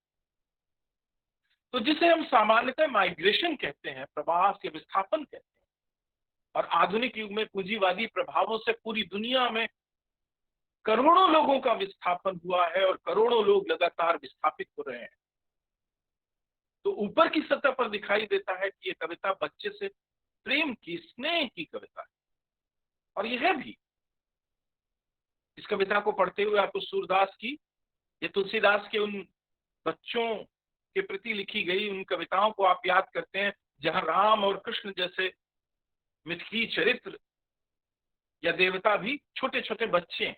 [SPEAKER 6] तो जिसे हम सामान्यतः माइग्रेशन कहते हैं, प्रवास या विस्थापन कहते हैं, और आधुनिक युग में पूंजीवादी प्रभावों से पूरी दुनिया में करोड़ों लोगों का विस्थापन हुआ है और करोड़ों लोग लगातार विस्थापित हो रहे हैं। तो ऊपर की सतह पर दिखाई देता है कि ये कविता बच्चे से प्रेम की, स्नेह की कविता है। और यह भी, इस कविता को पढ़ते हुए आपको सूरदास की या तुलसीदास के उन बच्चों के प्रति लिखी गई उन कविताओं को आप याद करते हैं जहां राम और कृष्ण जैसे मिथकी चरित्र या देवता भी छोटे छोटे बच्चे हैं,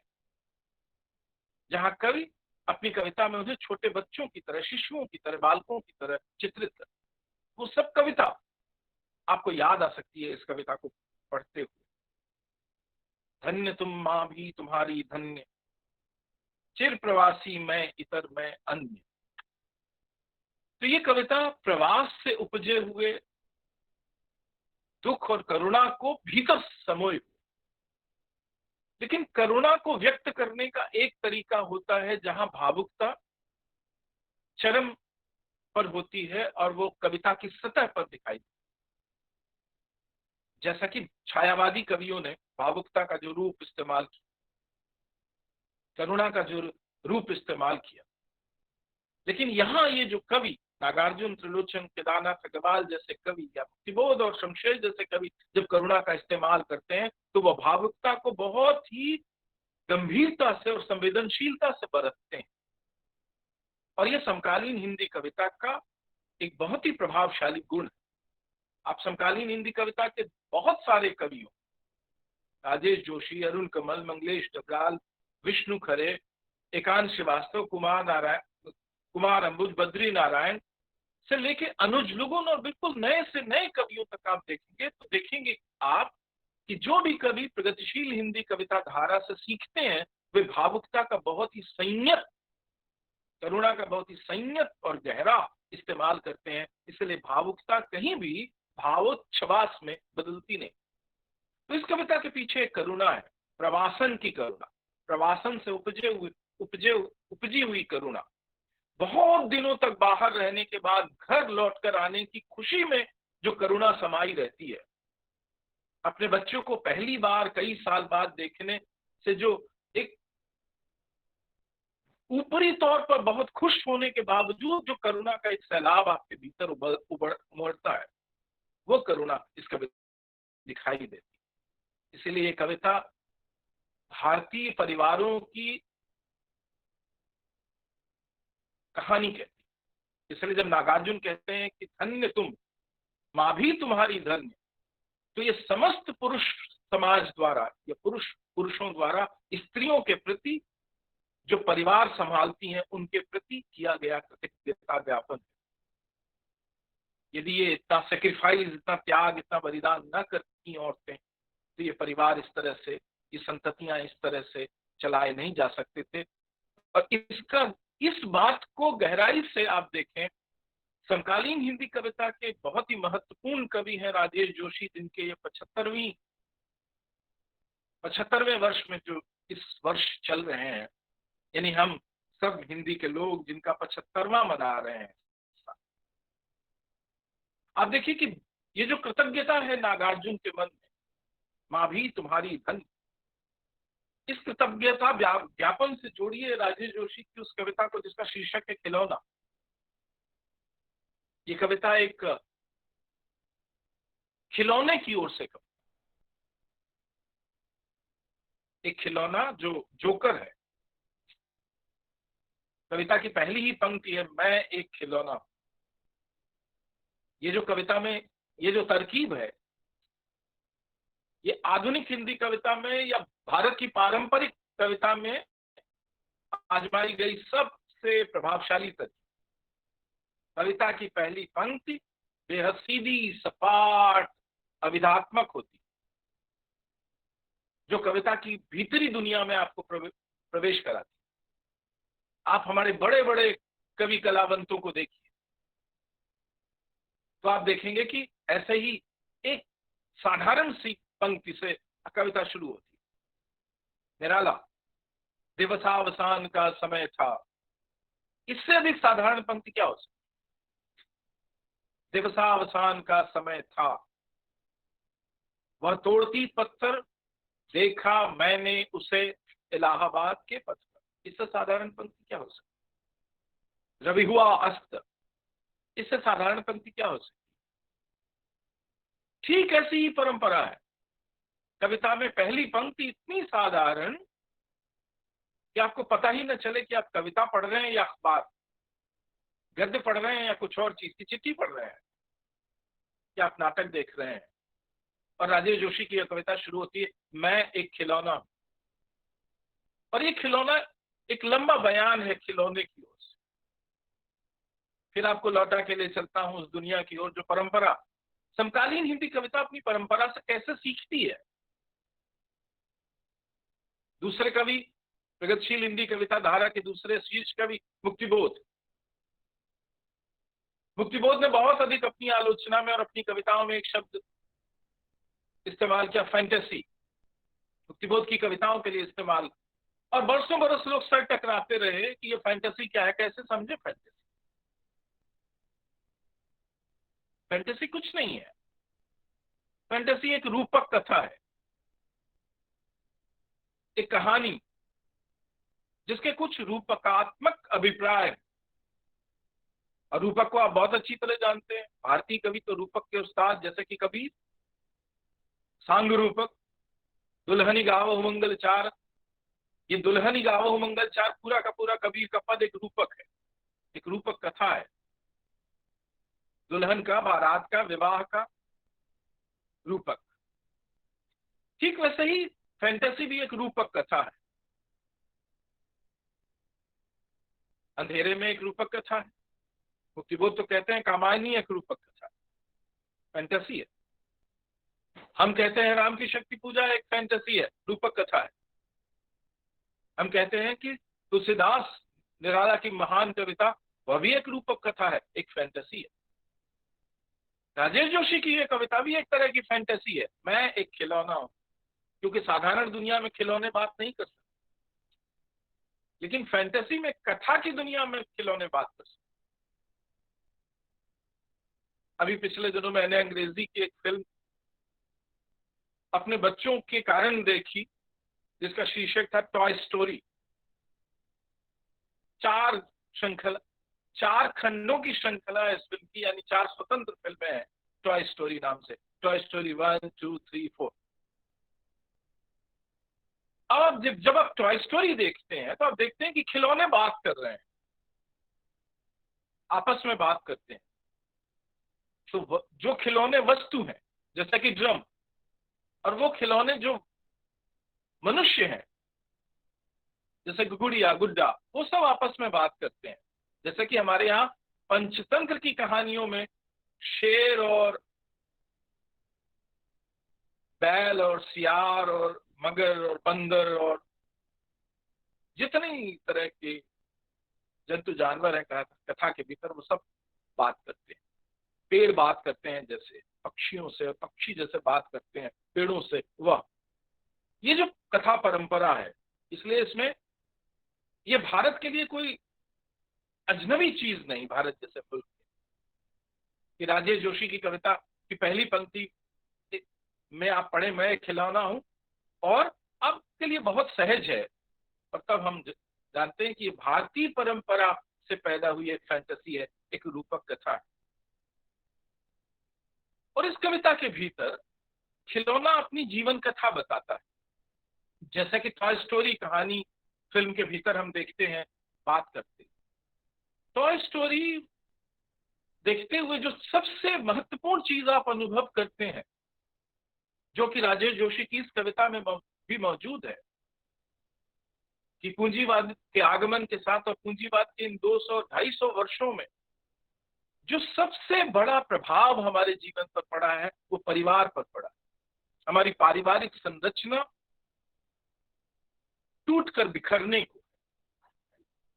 [SPEAKER 6] जहां कवि अपनी कविता में उन्हें छोटे बच्चों की तरह, शिशुओं की तरह, बालकों की तरह चित्रित कर, वो सब कविता आपको याद आ सकती है इस कविता को पढ़ते हुए। धन्य तुम, माँ भी तुम्हारी धन्य, चिर प्रवासी मैं इतर मैं अन्य। तो ये कविता प्रवास से उपजे हुए दुख और करुणा को भीतर समोए हुए, लेकिन करुणा को व्यक्त करने का एक तरीका होता है जहां भावुकता चरम पर होती है और वो कविता की सतह पर दिखाई देती है। जैसा कि छायावादी कवियों ने भावुकता का जो रूप इस्तेमाल किया, करुणा का जो रूप इस्तेमाल किया, लेकिन यहाँ ये जो कवि नागार्जुन, त्रिलोचन, केदारनाथ अग्रवाल जैसे कवि या मुक्तिबोध और शमशेर जैसे कवि जब करुणा का इस्तेमाल करते हैं तो वह भावुकता को बहुत ही गंभीरता से और संवेदनशीलता से बरतते हैं। और यह समकालीन हिंदी कविता का एक बहुत ही प्रभावशाली गुण है। आप समकालीन हिंदी कविता के बहुत सारे कवियों, राजेश जोशी, अरुण कमल, मंगलेश डबराल, विष्णु खरे, एकांत श्रीवास्तव, कुमार अंबुज, बद्री नारायण से लेके अनुज लुगुन और बिल्कुल नए से नए कवियों तक आप देखेंगे तो देखेंगे आप कि जो भी कवि प्रगतिशील हिंदी कविता धारा से सीखते हैं वे भावुकता का बहुत ही संयत, करुणा का बहुत ही संयत और गहरा इस्तेमाल करते हैं। इसलिए भावुकता कहीं भी भावोच्छ्वास में बदलती नहीं। तो इस कविता के पीछे एक करुणा है, प्रवासन की करुणा, प्रवासन से उपजी हुई करुणा। बहुत दिनों तक बाहर रहने के बाद घर लौटकर आने की खुशी में जो करुणा समाई रहती है, अपने बच्चों को पहली बार कई साल बाद देखने से जो एक ऊपरी तौर पर बहुत खुश होने के बावजूद जो करुणा का एक सैलाब आपके भीतर उमड़ता है, वो करुणा इस कविता दिखाई देती है। इसीलिए ये कविता भारतीय परिवारों की कहानी कहती है। इसलिए जब नागार्जुन कहते हैं कि धन्य तुम, माँ भी तुम्हारी धन्य, तो ये समस्त पुरुष समाज द्वारा या पुरुषों द्वारा स्त्रियों के प्रति जो परिवार संभालती हैं उनके प्रति किया गया कृतज्ञता ज्ञापन। यदि ये इतना सेक्रीफाइस, इतना त्याग, इतना बलिदान न करती औरतें तो ये परिवार इस तरह से, ये संततियां इस तरह से चलाए नहीं जा सकते थे। और इस बात को गहराई से आप देखें, समकालीन हिंदी कविता के बहुत ही महत्वपूर्ण कवि हैं राजेश जोशी, जिनके ये 75वें वर्ष में जो इस वर्ष चल रहे हैं, यानी हम सब हिंदी के लोग जिनका 75वां मना रहे हैं। आप देखिए कि ये जो कृतज्ञता है नागार्जुन के मन में, माँ भी तुम्हारी धन, इस कृतज्ञता ज्ञापन से जोड़िए राजेश जोशी की उस कविता को जिसका शीर्षक है खिलौना। ये कविता एक खिलौने की ओर से एक खिलौना जो जोकर है। कविता की पहली ही पंक्ति है, मैं एक खिलौना हूं। ये जो कविता में ये जो तरकीब है, ये आधुनिक हिंदी कविता में या भारत की पारंपरिक कविता में आजमाई गई सबसे प्रभावशाली तरकीब। कविता की पहली पंक्ति बेहद सीधी, सपाट, अविधात्मक होती, जो कविता की भीतरी दुनिया में आपको प्रवेश कराती। आप हमारे बड़े बड़े कवि कलावंतों को देखिए तो आप देखेंगे कि ऐसे ही एक साधारण सी पंक्ति से कविता शुरू होती है। निराला, दिवसावसान का समय था। इससे अधिक साधारण पंक्ति क्या हो सकती? दिवसावसान का समय था, वह तोड़ती पत्थर, देखा मैंने उसे इलाहाबाद के पथ पर। इससे साधारण पंक्ति क्या हो सकती? रवि हुआ अस्त। इससे साधारण पंक्ति क्या हो सकती? ठीक ऐसी ही परंपरा है। कविता में पहली पंक्ति इतनी साधारण कि आपको पता ही न चले कि आप कविता पढ़ रहे हैं या अखबार, गद्य पढ़ रहे हैं या कुछ और चीज की चिट्ठी पढ़ रहे हैं, कि आप नाटक देख रहे हैं। और राजेश जोशी की यह कविता शुरू होती है, मैं एक खिलौना हूं। और ये खिलौना एक लंबा बयान है खिलौने की ओर से। फिर आपको लौटा के ले चलता हूं उस दुनिया की ओर जो परंपरा, समकालीन हिंदी कविता अपनी परंपरा से कैसे सीखती है। दूसरे कवि, प्रगतिशील हिंदी कविता धारा के दूसरे शीर्ष कवि मुक्तिबोध ने बहुत अधिक अपनी आलोचना में और अपनी कविताओं में एक शब्द इस्तेमाल किया, फैंटेसी। मुक्तिबोध की कविताओं के लिए इस्तेमाल, और बरसों बरस लोग सर टकराते रहे कि ये फैंटेसी क्या है, कैसे समझे फैंटेसी। फैंटेसी कुछ नहीं है। फैंटेसी एक रूपक कथा है, एक कहानी जिसके कुछ रूपकात्मक अभिप्राय, और रूपक को आप बहुत अच्छी तरह जानते हैं। भारतीय कवि तो रूपक के उस्ताद, जैसे कि कबीर, सांग रूपक, दुल्हनी गावो मंगल चार। ये दुल्हनी गावो मंगल चार पूरा का पूरा कबीर का पद एक रूपक है, एक रूपक कथा है। दुल्हन का, बारात का, विवाह का रूपक। ठीक वैसे ही फैंटेसी भी एक रूपक कथा है। अंधेरे में एक रूपक कथा है। मुक्तिबोध तो कहते हैं कामायनी एक रूपक कथा है, फैंटेसी है। हम कहते हैं राम की शक्ति पूजा एक फैंटेसी है, रूपक कथा है। हम कहते हैं कि तुलसीदास निराला की महान कविता, वह भी एक रूपक कथा है, एक फैंटेसी है। राजेश जोशी की यह कविता भी एक तरह की फैंटेसी है, मैं एक खिलौना हूं। क्योंकि साधारण दुनिया में खिलौने बात नहीं कर सकते, लेकिन फैंटेसी में, कथा की दुनिया में खिलौने बात कर सकते। अभी पिछले दिनों मैंने अंग्रेजी की एक फिल्म अपने बच्चों के कारण देखी, जिसका शीर्षक था टॉय स्टोरी। 4 खंडों की श्रृंखला है इस फिल्म की, यानी 4 स्वतंत्र फिल्में हैं टॉय स्टोरी नाम से। Toy story 1, 2, 3, 4। अब जब आप टॉय स्टोरी देखते हैं तो आप देखते हैं कि खिलौने बात कर रहे हैं, आपस में बात करते हैं। तो जो खिलौने वस्तु हैं, जैसा कि ड्रम, और वो खिलौने जो मनुष्य हैं, जैसे गुड़िया, गुड्डा, वो सब आपस में बात करते हैं। जैसे कि हमारे यहाँ पंचतंत्र की कहानियों में शेर और बैल और सियार और मगर और बंदर और जितनी तरह के जंतु जानवर हैं कथा के भीतर, वो सब बात करते हैं। पेड़ बात करते हैं जैसे पक्षियों से, पक्षी जैसे बात करते हैं पेड़ों से, वह ये जो कथा परंपरा है, इसलिए इसमें ये भारत के लिए कोई अजनबी चीज नहीं। भारत जैसे मुल्क कि राजेश जोशी की कविता की पहली पंक्ति में आप पढ़े, मैं एक खिलौना हूं, और अब के लिए बहुत सहज है, और तब हम जानते हैं कि ये भारतीय परंपरा से पैदा हुई एक फैंटेसी है, एक रूपक कथा है। और इस कविता के भीतर खिलौना अपनी जीवन कथा बताता है, जैसा कि टॉय स्टोरी कहानी फिल्म के भीतर हम देखते हैं, बात करते हैं। टॉय स्टोरी देखते हुए जो सबसे महत्वपूर्ण चीज आप अनुभव करते हैं, जो कि राजेश जोशी की इस कविता में भी मौजूद है, कि पूंजीवाद के आगमन के साथ और पूंजीवाद के इन 200-250 वर्षों में जो सबसे बड़ा प्रभाव हमारे जीवन पर पड़ा है, वो परिवार पर पड़ा है। हमारी पारिवारिक संरचना टूट कर बिखरने को,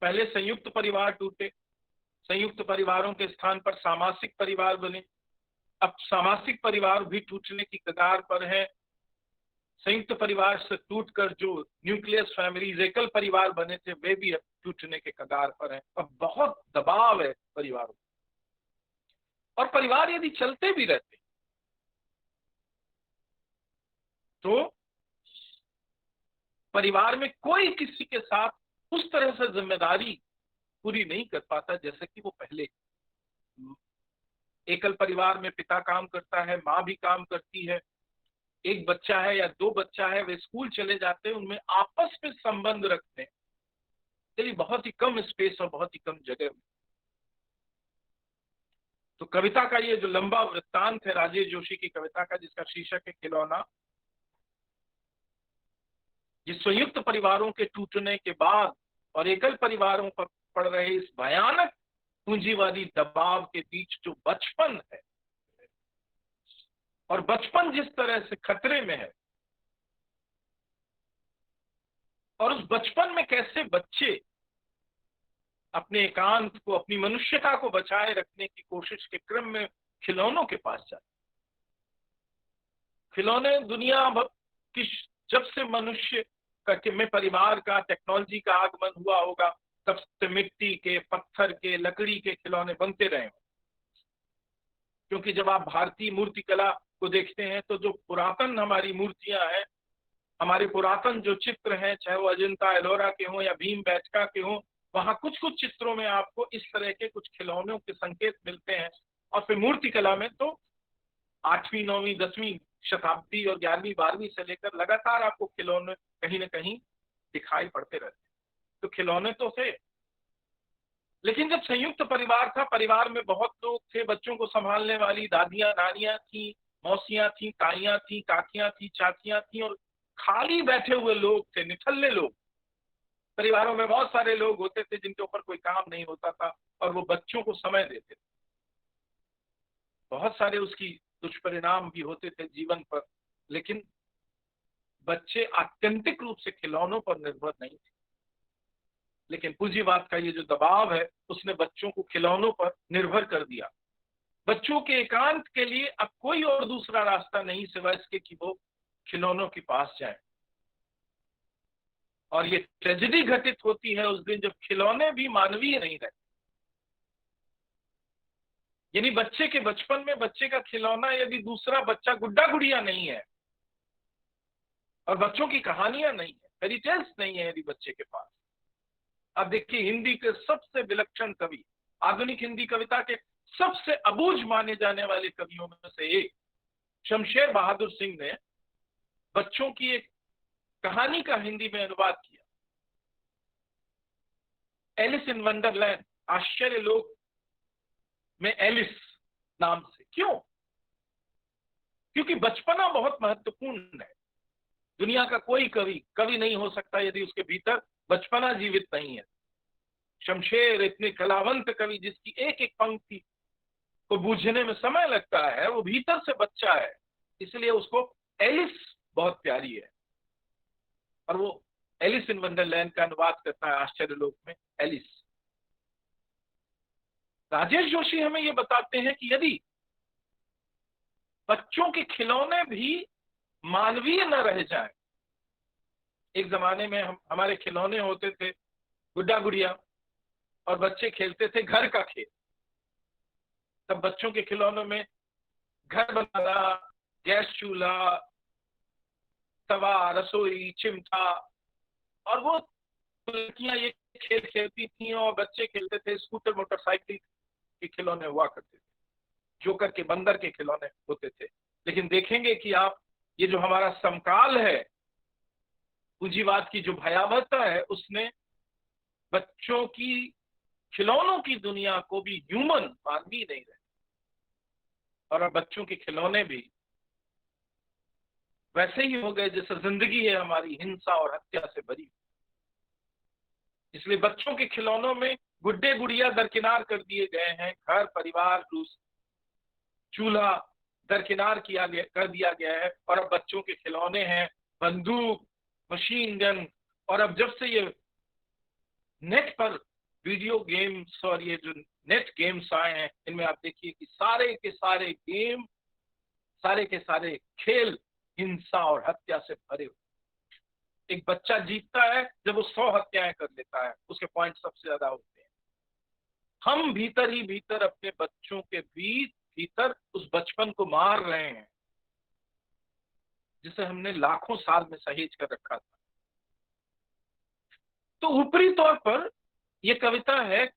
[SPEAKER 6] पहले संयुक्त परिवार टूटे, संयुक्त परिवारों के स्थान पर सामासिक परिवार बने, अब सामासिक परिवार भी टूटने की कगार पर है। संयुक्त परिवार से टूटकर जो न्यूक्लियस फैमिलीज, एकल परिवार बने थे, वे भी अब टूटने के कगार पर हैं। अब बहुत दबाव है परिवारों, और परिवार यदि चलते भी रहते तो परिवार में कोई किसी के साथ उस तरह से जिम्मेदारी पूरी नहीं कर पाता जैसे कि वो पहले। एकल परिवार में पिता काम करता है, माँ भी काम करती है, एक बच्चा है या 2 बच्चा है, वे स्कूल चले जाते हैं, उनमें आपस में संबंध रखते हैं, चलिए बहुत ही कम स्पेस और बहुत ही कम जगह में। तो कविता का ये जो लंबा वृत्तांत है राजेश जोशी की कविता का, जिसका शीर्षक है खिलौना, ये संयुक्त परिवारों के टूटने के बाद और एकल परिवारों पर पड़ रहे इस भयानक पूंजीवादी दबाव के बीच जो बचपन है, और बचपन जिस तरह से खतरे में है, और उस बचपन में कैसे बच्चे अपने एकांत को, अपनी मनुष्यता को बचाए रखने की कोशिश के क्रम में खिलौनों के पास जाते। खिलौने दुनिया की, जब से मनुष्य में परिवार का, टेक्नोलॉजी का आगमन हुआ होगा, तब से मिट्टी के, पत्थर के, लकड़ी के खिलौने बनते रहे। क्योंकि जब आप भारतीय मूर्ति कला को देखते हैं तो जो पुरातन हमारी मूर्तियां हैं, हमारे पुरातन जो चित्र हैं, चाहे वो अजंता एलोरा के हों या भीमबेटका के हों, वहां कुछ कुछ चित्रों में आपको इस तरह के कुछ खिलौनों के संकेत मिलते हैं। और फिर मूर्ति कला में तो 8वीं, 9वीं, 10वीं शताब्दी और 11वीं, 12वीं से लेकर लगातार आपको खिलौने कहीं ना कहीं दिखाई पड़ते रहते। तो खिलौने तो थे, लेकिन जब संयुक्त परिवार था, परिवार में बहुत लोग थे, बच्चों को संभालने वाली दादियां, नानियां थी, मौसियां थी, ताइयां थी, काकियां थी, चाचियां थी, और खाली बैठे हुए लोग थे, निठल्ले लोग। परिवारों में बहुत सारे लोग होते थे जिनके ऊपर कोई काम नहीं होता था, और वो बच्चों को समय देते थे। बहुत सारे उसकी दुष्परिणाम भी होते थे जीवन पर, लेकिन बच्चे आत्यंतिक रूप से खिलौनों पर निर्भर नहीं थे। लेकिन पूंजीवाद का ये जो दबाव है, उसने बच्चों को खिलौनों पर निर्भर कर दिया। बच्चों के एकांत के लिए अब कोई और दूसरा रास्ता नहीं सिवाय इसके कि वो खिलौनों के पास जाए। और ये ट्रेजेडी घटित होती है उस दिन जब खिलौने भी मानवीय नहीं रहते। यानी बच्चे के बचपन में बच्चे का खिलौना यदि दूसरा बच्चा, गुड्डा गुड़िया नहीं है, और बच्चों की कहानियां नहीं है, फेरी टेल्स नहीं है यदि बच्चे के पास। अब देखिए, हिंदी के सबसे विलक्षण कवि, आधुनिक हिंदी कविता के सबसे अबूझ माने जाने वाले कवियों में से एक शमशेर बहादुर सिंह ने बच्चों की एक कहानी का हिंदी में अनुवाद किया, एलिस इन वंडरलैंड, आश्चर्य लोक में एलिस नाम से। क्यों? क्योंकि बचपना बहुत महत्वपूर्ण है। दुनिया का कोई कवि नहीं हो सकता यदि उसके भीतर बचपना जीवित नहीं है। शमशेर इतने कलावंत कवि, जिसकी एक एक पंक्ति को बूझने में समय लगता है, वो भीतर से बच्चा है, इसलिए उसको एलिस बहुत प्यारी है। और वो एलिस इन वंडरलैंड का अनुवाद करता है आश्चर्यलोक में एलिस। राजेश जोशी हमें ये बताते हैं कि यदि बच्चों के खिलौने भी मानवीय न रह जाए, एक जमाने में हमारे खिलौने होते थे गुड्डा गुड़िया और बच्चे खेलते थे घर का खेल, तब बच्चों के खिलौनों में घर बनाना, गैस चूल्हा, तवा, रसोई, चिमटा, और वो लड़कियां ये खेल खेलती थी और बच्चे खेलते थे। स्कूटर मोटरसाइकिल के खिलौने हुआ करते थे, जोकर के बंदर के खिलौने होते थे। लेकिन देखेंगे कि आप ये जो हमारा समकाल है, पूंजीवाद की जो भयावहता है, उसने बच्चों की खिलौनों की दुनिया को भी ह्यूमन, मानवीय नहीं रहे, और अब बच्चों के खिलौने भी वैसे ही हो गए जैसे जिंदगी है हमारी हिंसा और हत्या से भरी। इसलिए बच्चों के खिलौनों में गुड्डे गुड़िया दरकिनार कर दिए गए हैं, घर परिवार चूल्हा दरकिनार कर दिया गया है, और अब बच्चों के खिलौने हैं बंदूक, मशीन गन। और अब जब से ये नेट पर वीडियो गेम्स और ये जो नेट गेम्स आए हैं, इनमें आप देखिए कि सारे के सारे गेम, सारे के सारे खेल हिंसा और हत्या से भरे हुए। एक बच्चा जीतता है जब वो 100 हत्याएं कर लेता है, उसके पॉइंट सबसे ज्यादा होते हैं। हम भीतर ही भीतर अपने बच्चों के भीतर उस बचपन को मार रहे हैं जिसे हमने लाखों साल में सहेज कर रखा था। तो ऊपरी तौर पर यह कविता है,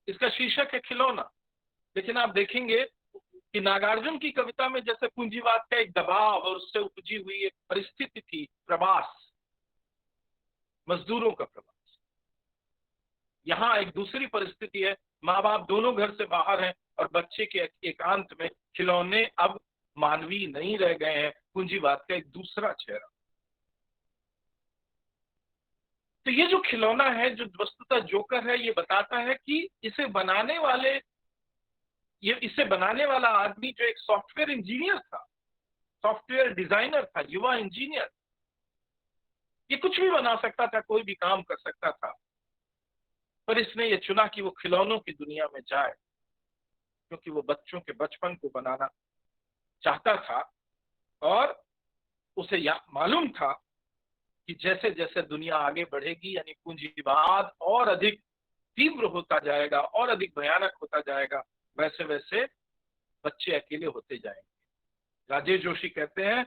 [SPEAKER 6] इसका शीर्षक है खिलौना, लेकिन आप देखेंगे कि नागार्जुन की कविता में जैसे पूंजीवाद का एक दबाव और उससे उपजी हुई एक परिस्थिति थी, प्रवास, मजदूरों का प्रवास। यहां एक दूसरी परिस्थिति है, माँ बाप दोनों घर से बाहर हैं और बच्चे के एकांत में खिलौने अब मानवीय नहीं रह गए हैं, पूंजीवाद का एक दूसरा चेहरा। तो ये जो खिलौना है, जो वस्तुतः जोकर है, ये बताता है कि इसे बनाने वाला आदमी जो एक सॉफ्टवेयर इंजीनियर था, सॉफ्टवेयर डिजाइनर था, युवा इंजीनियर, ये कुछ भी बना सकता था, कोई भी काम कर सकता था, पर इसने ये चुना कि वो खिलौनों की दुनिया में जाए, क्योंकि वो बच्चों के बचपन को बनाना चाहता था और उसे मालूम था कि जैसे जैसे दुनिया आगे बढ़ेगी, यानी पूंजीवाद और अधिक तीव्र होता जाएगा और अधिक भयानक होता जाएगा, वैसे वैसे बच्चे अकेले होते जाएंगे। राजेश जोशी कहते हैं,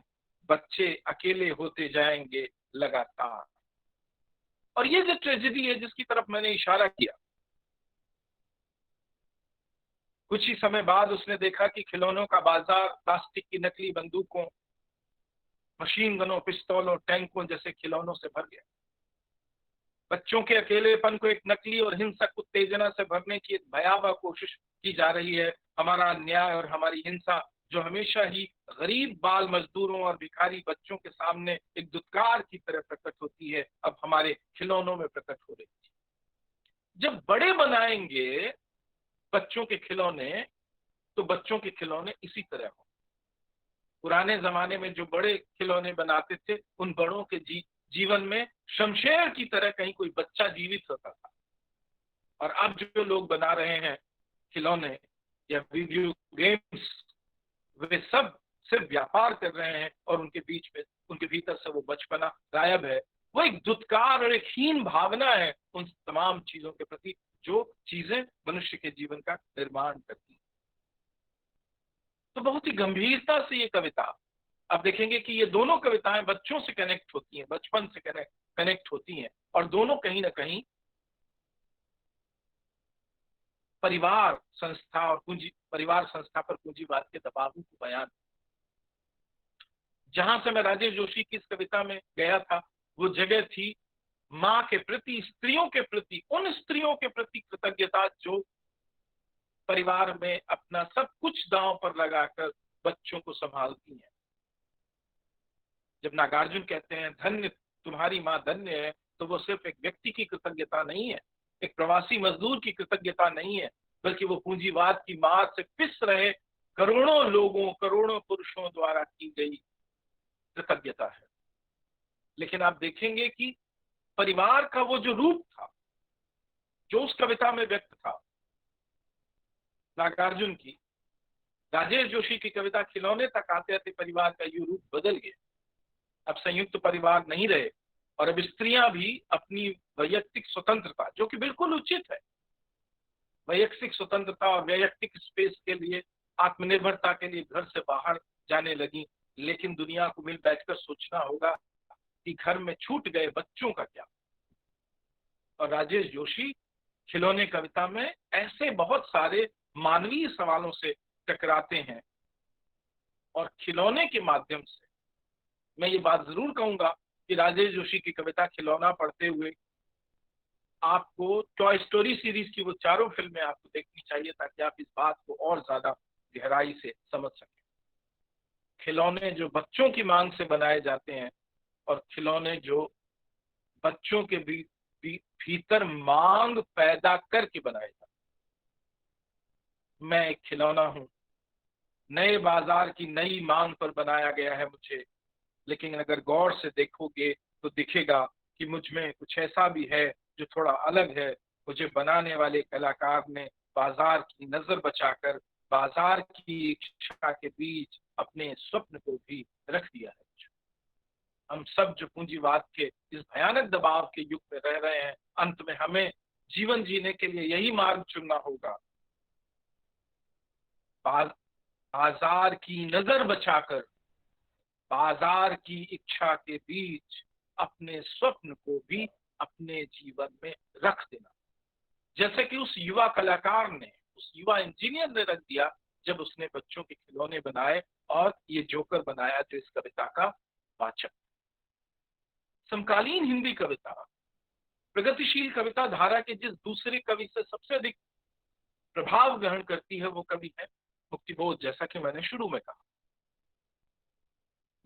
[SPEAKER 6] बच्चे अकेले होते जाएंगे लगातार। और ये जो ट्रेजेडी है जिसकी तरफ मैंने इशारा किया, कुछ ही समय बाद उसने देखा कि खिलौनों का बाजार प्लास्टिक की नकली बंदूकों, मशीन गनों, पिस्तौलों, टैंकों जैसे खिलौनों से भर गया। बच्चों के अकेलेपन को एक नकली और हिंसक उत्तेजना से भरने की एक भयावह कोशिश की जा रही है। हमारा अन्याय और हमारी हिंसा, जो हमेशा ही गरीब बाल मजदूरों और भिखारी बच्चों के सामने एक दुत्कार की तरह प्रकट होती है, अब हमारे खिलौनों में प्रकट हो रही है। जब बड़े बनाएंगे बच्चों के खिलौने, तो बच्चों के खिलौने इसी तरह हो। पुराने जमाने में जो बड़े खिलौने बनाते थे, उन बड़ों के जीवन में शमशेर की तरह कहीं कोई बच्चा जीवित होता था। और अब जो लोग बना रहे हैं खिलौने या वीडियो गेम्स, वे सब सिर्फ व्यापार कर रहे हैं और उनके बीच में, उनके भीतर से वो बचपना गायब है। वो एक दुत्कार और एक हीन भावना है उन तमाम चीजों के प्रति जो चीजें मनुष्य के जीवन का निर्माण करती हैं। तो बहुत ही गंभीरता से ये कविता, आप देखेंगे कि ये दोनों कविताएं बच्चों से कनेक्ट होती हैं, बचपन से कनेक्ट होती हैं, और दोनों कहीं ना कहीं परिवार संस्था पर पूंजीवाद के दबावों को बयान। जहां से मैं राजेश जोशी की इस कविता में गया था, वो जगह थी माँ के प्रति, स्त्रियों के प्रति, उन स्त्रियों के प्रति कृतज्ञता जो परिवार में अपना सब कुछ दांव पर लगाकर बच्चों को संभालती हैं। जब नागार्जुन कहते हैं धन्य तुम्हारी माँ धन्य है, तो वो सिर्फ एक व्यक्ति की कृतज्ञता नहीं है, एक प्रवासी मजदूर की कृतज्ञता नहीं है, बल्कि वो पूंजीवाद की मार से पिस रहे करोड़ों लोगों, करोड़ों पुरुषों द्वारा की गई कृतज्ञता है। लेकिन आप देखेंगे कि परिवार का वो जो रूप था, जो उस कविता में व्यक्त था, नागार्जुन की, राजेश जोशी की कविता खिलौने तक आते आते परिवार का ये रूप बदल गया। अब संयुक्त परिवार नहीं रहे और अब स्त्रियां भी अपनी वैयक्तिक स्वतंत्रता, जो कि बिल्कुल उचित है, वैयक्तिक स्वतंत्रता और वैयक्तिक स्पेस के लिए, आत्मनिर्भरता के लिए घर से बाहर जाने लगी। लेकिन दुनिया को मिल बैठकर सोचना होगा कि घर में छूट गए बच्चों का क्या। और राजेश जोशी खिलौने कविता में ऐसे बहुत सारे मानवीय सवालों से टकराते हैं और खिलौने के माध्यम से मैं ये बात जरूर कहूंगा कि राजेश जोशी की कविता खिलौना पढ़ते हुए आपको टॉय स्टोरी सीरीज की वो चारों फिल्में आपको देखनी चाहिए, ताकि आप इस बात को और ज्यादा गहराई से समझ सकें। खिलौने जो बच्चों की मांग से बनाए जाते हैं और खिलौने जो बच्चों के भीतर मांग पैदा करके बनाए जाते हैं। मैं एक खिलौना हूं, नए बाजार की नई मांग पर बनाया गया है मुझे, लेकिन अगर गौर से देखोगे तो दिखेगा कि मुझ में कुछ ऐसा भी है जो थोड़ा अलग है। मुझे बनाने वाले कलाकार ने बाजार की नजर बचाकर बाजार की इच्छा के बीच अपने स्वप्न को भी रख दिया है। हम सब जो पूंजीवाद के इस भयानक दबाव के युग में रह रहे हैं, अंत में हमें जीवन जीने के लिए यही मार्ग चुनना होगा, बाजार की नजर बचाकर बाजार की इच्छा के बीच अपने स्वप्न को भी अपने जीवन में रख देना, जैसे कि उस युवा कलाकार ने, उस युवा इंजीनियर ने रख दिया जब उसने बच्चों के खिलौने बनाए और ये जोकर बनाया जो इस कविता का वाचक। समकालीन हिंदी कविता, प्रगतिशील कविता धारा के जिस दूसरे कवि से सबसे अधिक प्रभाव ग्रहण करती है वो कवि है मुक्तिबोध, जैसा कि मैंने शुरू में कहा।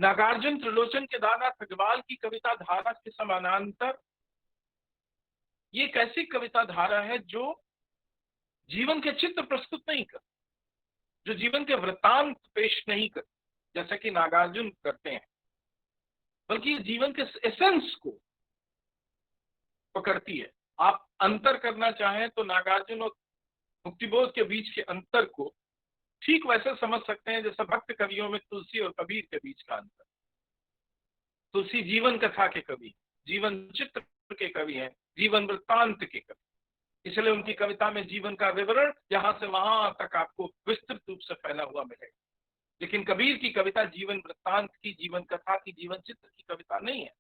[SPEAKER 6] नागार्जुन, त्रिलोचन, केदारनाथ अग्रवाल की कविता धारा के समानांतर ये एक ऐसी कविता धारा है जो जीवन के चित्र प्रस्तुत नहीं कर, जो जीवन के वृत्तांत पेश नहीं कर जैसा कि नागार्जुन करते हैं, बल्कि ये जीवन के एसेंस को पकड़ती है। आप अंतर करना चाहें तो नागार्जुन और मुक्तिबोध के बीच के अंतर को ठीक वैसे समझ सकते हैं जैसे भक्त कवियों में तुलसी और कबीर के बीच का अंतर। तुलसी जीवन कथा के कवि, जीवन चित्र के कवि हैं, जीवन वृत्तांत के कवि, इसलिए उनकी कविता में जीवन का विवरण यहां से वहां तक आपको विस्तृत रूप से फैला हुआ मिलेगा। लेकिन कबीर की कविता जीवन वृत्तांत की, जीवन कथा की, जीवन चित्र की कविता नहीं है।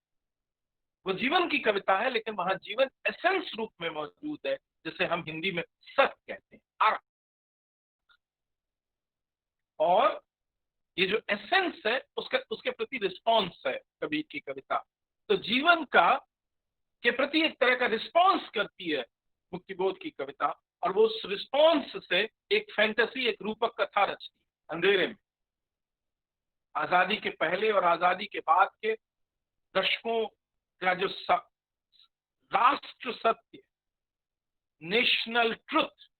[SPEAKER 6] वो जीवन की कविता है, लेकिन वहां जीवन एसेंस रूप में मौजूद है, जिसे हम हिंदी में सत कहते हैं। और ये जो एसेंस है उसके प्रति रिस्पॉन्स है कबीर की कविता। तो जीवन का के प्रति एक तरह का रिस्पॉन्स करती है मुक्तिबोध की कविता, और वो उस रिस्पॉन्स से एक फैंटेसी, एक रूपक कथा रचती है अंधेरे में। आजादी के पहले और आजादी के बाद के दशकों का जो राष्ट्र सत्य, नेशनल ट्रुथ,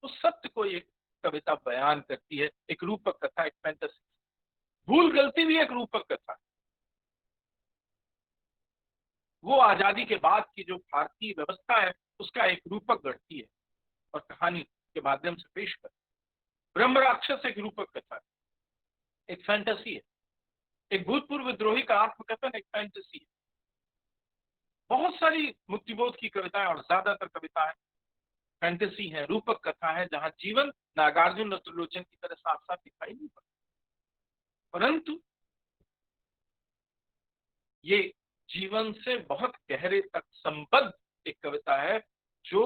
[SPEAKER 6] उस सत्य को ये कविता बयान करती है। एक रूपक कथा, एक फैंटेसी। भूल गलती भी एक रूपक कथा है। वो आजादी के बाद की जो भारतीय व्यवस्था है उसका एक रूपक गढ़ती है और कहानी के माध्यम से पेश करती है। ब्रह्म राक्षस एक रूपक कथा है, एक फैंटेसी है। एक भूतपूर्व विद्रोही का आत्मकथन एक फैंटेसी है। बहुत सारी मुक्तिबोध की कविताएं और ज्यादातर कविताएं फैंटेसी है, रूपक कथा है, जहां जीवन नागार्जुन और त्रिलोचन की तरह साफ साफ दिखाई नहीं पड़ता, परंतु ये जीवन से बहुत गहरे तक संबद्ध एक कविता है जो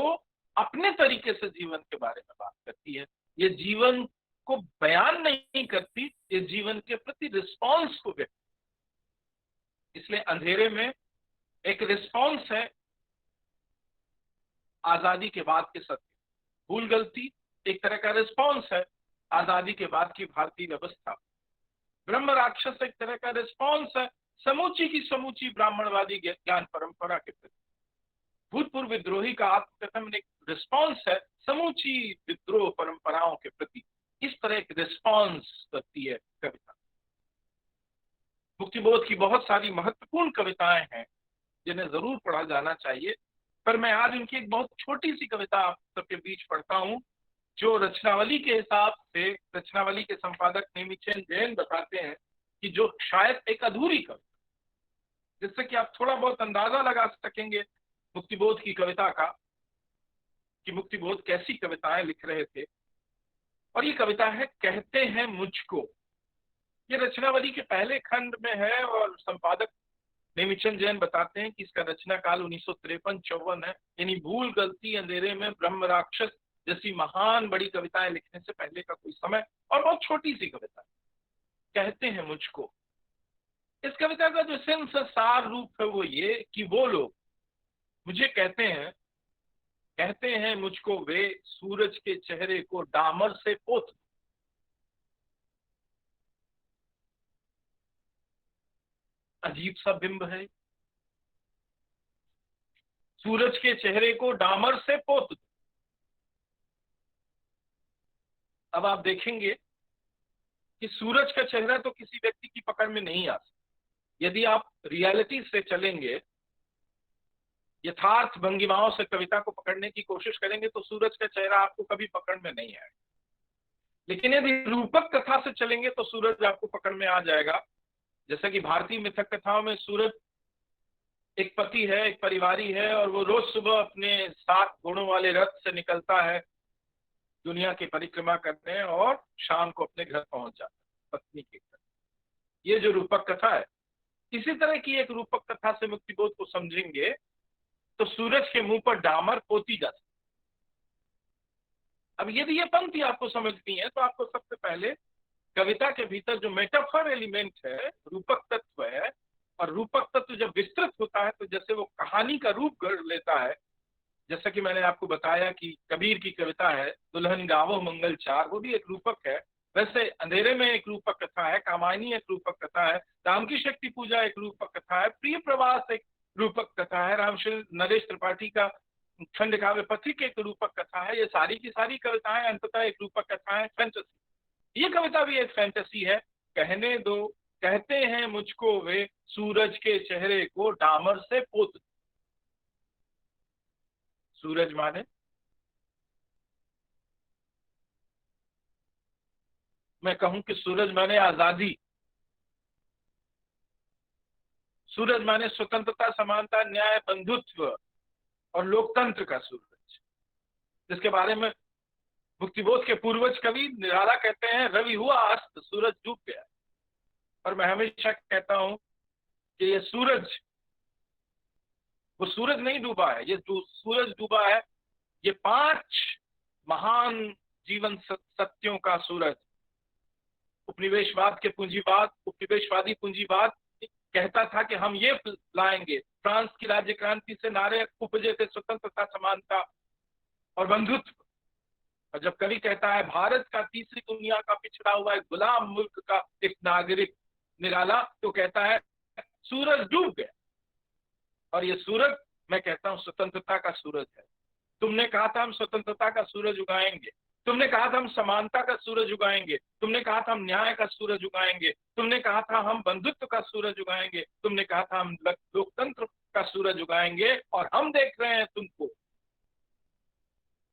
[SPEAKER 6] अपने तरीके से जीवन के बारे में बात करती है। ये जीवन को बयान नहीं करती, ये जीवन के प्रति रिस्पॉन्स को व्यक्त। इसलिए अंधेरे में एक रिस्पॉन्स है आजादी के बाद के सत्य, भूल गलती एक तरह का रिस्पॉन्स है आजादी के बाद की भारतीय व्यवस्था, ब्रह्म राक्षस एक तरह का रिस्पॉन्स है समूची की समूची ब्राह्मणवादी ज्ञान परंपरा के प्रति, भूतपूर्व विद्रोही का आत्मकथन एक रिस्पॉन्स है समूची विद्रोह परंपराओं के प्रति। इस तरह एक रिस्पॉन्स करती है कविता। मुक्तिबोध की बहुत सारी महत्वपूर्ण कविताएं हैं जिन्हें जरूर पढ़ा जाना चाहिए। पर मैं आज उनकी एक बहुत छोटी सी कविता आप सबके बीच पढ़ता हूं, जो रचनावली के हिसाब से रचनावली के संपादक नेमिचंद जैन बताते हैं कि जो शायद एक अधूरी कविता, जिससे कि आप थोड़ा बहुत अंदाजा लगा सकेंगे मुक्तिबोध की कविता का, कि मुक्तिबोध कैसी कविताएं लिख रहे थे। और ये कविता है कहते हैं मुझको। ये रचनावली के पहले खंड में है और संपादक नेमिचंद जैन बताते हैं कि इसका रचना काल 1953-54 है, यानी भूल गलती अंधेरे में ब्रह्म राक्षस जैसी महान बड़ी कविताएं लिखने से पहले का कोई समय, और बहुत छोटी सी कविता कहते हैं मुझको। इस कविता का जो सेंस सार रूप है वो ये कि वो लोग मुझे कहते हैं मुझको वे सूरज के चेहरे को डामर से पोत। अजीब सा बिंब है, सूरज के चेहरे को डामर से पोत। अब आप देखेंगे कि सूरज का चेहरा तो किसी व्यक्ति की पकड़ में नहीं आ सकता। यदि आप रियलिटी से चलेंगे, यथार्थ भंगिमाओं से कविता को पकड़ने की कोशिश करेंगे तो सूरज का चेहरा आपको कभी पकड़ में नहीं आएगा। लेकिन यदि रूपक कथा से चलेंगे तो सूरज आपको पकड़ में आ जाएगा। जैसा कि भारतीय मिथक कथाओं में सूरज एक पति है, एक परिवारी है, और वो रोज सुबह अपने 7 घोड़ों वाले रथ से निकलता है दुनिया की परिक्रमा करने, और शाम को अपने घर पहुंच जाता है पत्नी के घर। ये जो रूपक कथा है, इसी तरह की एक रूपक कथा से मुक्तिबोध को समझेंगे तो सूरज के मुंह पर डामर पोती जा सकती। अब यदि ये पंक्ति आपको समझनी है तो आपको सबसे पहले कविता के भीतर जो मेटाफर एलिमेंट है, रूपक तत्व है, और रूपक तत्व जब विस्तृत होता है तो जैसे वो कहानी का रूप गढ़ लेता है। जैसा कि मैंने आपको बताया कि कबीर की कविता है दुल्हन गावो मंगल चार, वो भी एक रूपक है। वैसे अंधेरे में एक रूपक कथा है, कामायनी एक रूपक कथा है, राम की शक्ति पूजा एक रूपक कथा है, प्रिय प्रवास एक रूपक कथा है, रामशरण नरेश त्रिपाठी का खंड काव्य पथिक एक रूपक कथा है। ये सारी की सारी कविताएं अंततः एक रूपक कथा है, फैंटेसी। ये कविता भी एक फैंटेसी है। कहने दो कहते हैं मुझको वे सूरज के चेहरे को डामर से पोत। सूरज माने मैं कहूं कि सूरज माने आजादी, सूरज माने स्वतंत्रता, समानता, न्याय, बंधुत्व और लोकतंत्र का सूरज, जिसके बारे में मुक्तिबोध के पूर्वज कवि निराला कहते हैं रवि हुआ अस्त सूरज डूब गया। और मैं हमेशा कहता हूं कि ये सूरज, वो सूरज नहीं डूबा है, ये सूरज डूबा है ये 5 महान जीवन सत्यों का सूरज। उपनिवेशवाद के पूंजीवाद, उपनिवेशवादी पूंजीवाद कहता था कि हम ये लाएंगे। फ्रांस की राज्य क्रांति से नारे उपजे थे स्वतंत्रता, समानता और बंधुत्व। और जब कवि कहता है भारत का तीसरी दुनिया का पिछड़ा हुआ एक गुलाम मुल्क का एक नागरिक निराला, तो कहता है सूरज डूब गया। और ये सूरज मैं कहता हूं स्वतंत्रता का सूरज है। तुमने कहा था हम स्वतंत्रता का सूरज उगाएंगे, तुमने कहा था हम समानता का सूरज उगाएंगे, तुमने कहा था हम न्याय का सूरज उगाएंगे, तुमने कहा था हम बंधुत्व का सूरज उगाएंगे, तुमने कहा था हम लोकतंत्र का सूरज उगाएंगे, और हम देख रहे हैं तुमको।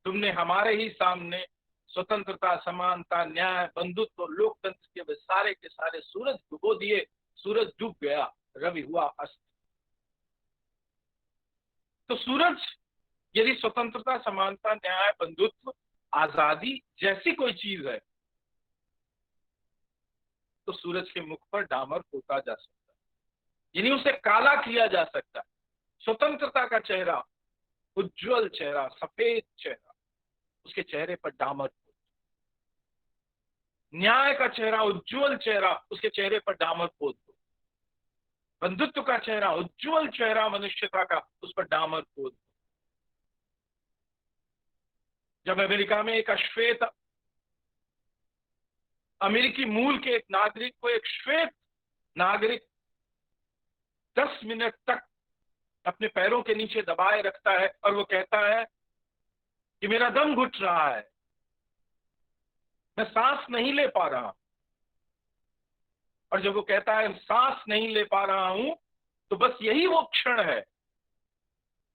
[SPEAKER 6] तुमने हमारे ही सामने स्वतंत्रता, समानता, न्याय, बंधुत्व और लोकतंत्र के वे सारे के सारे सूरज डुबो दिए। सूरज डूब गया, रवि हुआ अस्त। तो सूरज यदि स्वतंत्रता, समानता, न्याय, बंधुत्व, आजादी जैसी कोई चीज है तो सूरज के मुख पर डामर पोता जा सकता है, यानी उसे काला किया जा सकता है। स्वतंत्रता का चेहरा, उज्जवल चेहरा, सफेद चेहरा, उसके चेहरे पर डामर पोत। न्याय का चेहरा, उज्जवल चेहरा, उसके चेहरे पर डामर पोत दो। बंधुत्व का चेहरा, उज्जवल चेहरा मनुष्यता का, उस पर डामर पोत दो। जब अमेरिका में एक अश्वेत अमेरिकी मूल के एक नागरिक को एक श्वेत नागरिक 10 मिनट तक अपने पैरों के नीचे दबाए रखता है और वो कहता है कि मेरा दम घुट रहा है, मैं सांस नहीं ले पा रहा। और जब वो कहता है सांस नहीं ले पा रहा हूं, तो बस यही वो क्षण है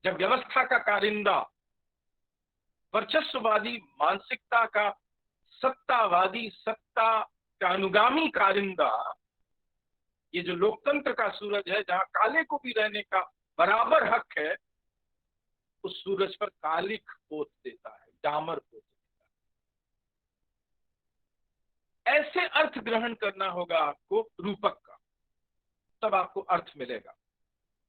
[SPEAKER 6] जब व्यवस्था का कारिंदा, वर्चस्ववादी मानसिकता का सत्तावादी, सत्ता का अनुगामी कारिंदा, ये जो लोकतंत्र का सूरज है, जहां काले को भी रहने का बराबर हक है, उस सूरज पर कालिक पोत देता है, डामर पोत देता है। ऐसे अर्थ ग्रहण करना होगा आपको रूपक का, तब आपको अर्थ मिलेगा।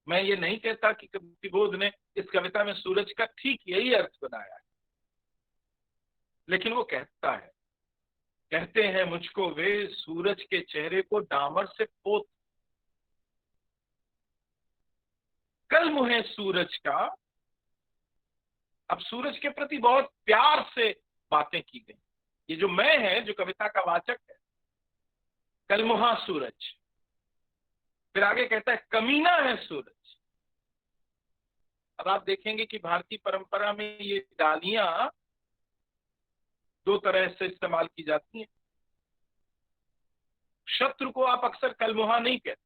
[SPEAKER 6] मैं ये नहीं कहता कि कविबोध ने इस कविता में सूरज का ठीक यही अर्थ बनाया है, लेकिन वो कहते हैं मुझको वे सूरज के चेहरे को डामर से पोत। कल मुहे सूरज का, अब सूरज के प्रति बहुत प्यार से बातें की गई। ये जो मैं है, जो कविता का वाचक है, कलमुहा सूरज। फिर आगे कहता है कमीना है सूरज। अब आप देखेंगे कि भारतीय परंपरा में ये डालियां दो तरह से इस्तेमाल की जाती हैं। शत्रु को आप अक्सर कलमुहा नहीं कहते,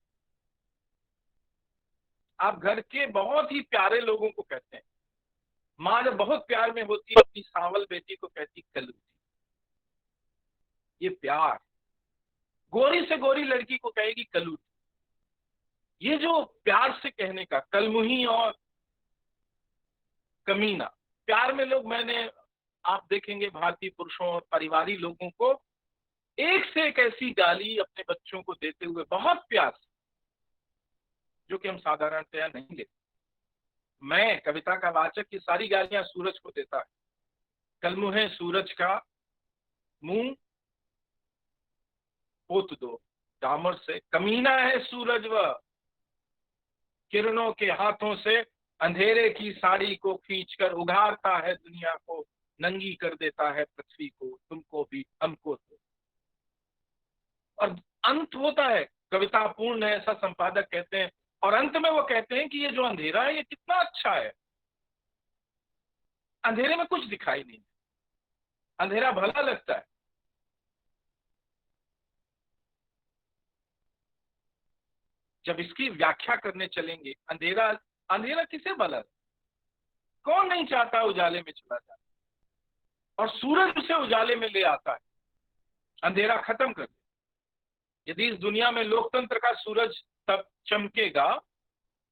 [SPEAKER 6] आप घर के बहुत ही प्यारे लोगों को कहते हैं। माँ जब बहुत प्यार में होती है, अपनी सांवल बेटी को कहती कलूटी। ये प्यार। गोरी से गोरी लड़की को कहेगी कलूटी। ये जो प्यार से कहने का, कलमुही और कमीना, प्यार में लोग, मैंने आप देखेंगे भारतीय पुरुषों और परिवारी लोगों को एक से एक ऐसी गाली अपने बच्चों को देते हुए, बहुत प्यार से, जो कि हम साधारणतया नहीं लेते। मैं कविता का वाचक की सारी गालियां सूरज को देता है। कलमुहे सूरज का मुंह पोत दो डामर से, कमीना है सूरज वह, किरणों के हाथों से अंधेरे की साड़ी को खींचकर उघाड़ता है दुनिया को, नंगी कर देता है पृथ्वी को, तुमको भी हमको तो। और अंत होता है, कविता पूर्ण है ऐसा संपादक कहते हैं, और अंत में वो कहते हैं कि ये जो अंधेरा है ये कितना अच्छा है। अंधेरे में कुछ दिखाई नहीं, अंधेरा भला लगता है। जब इसकी व्याख्या करने चलेंगे, अंधेरा अंधेरा किसे भला लगता? कौन नहीं चाहता उजाले में चला जाए, और सूरज उसे उजाले में ले आता है, अंधेरा खत्म कर दे। यदि इस दुनिया में लोकतंत्र का सूरज तब चमकेगा,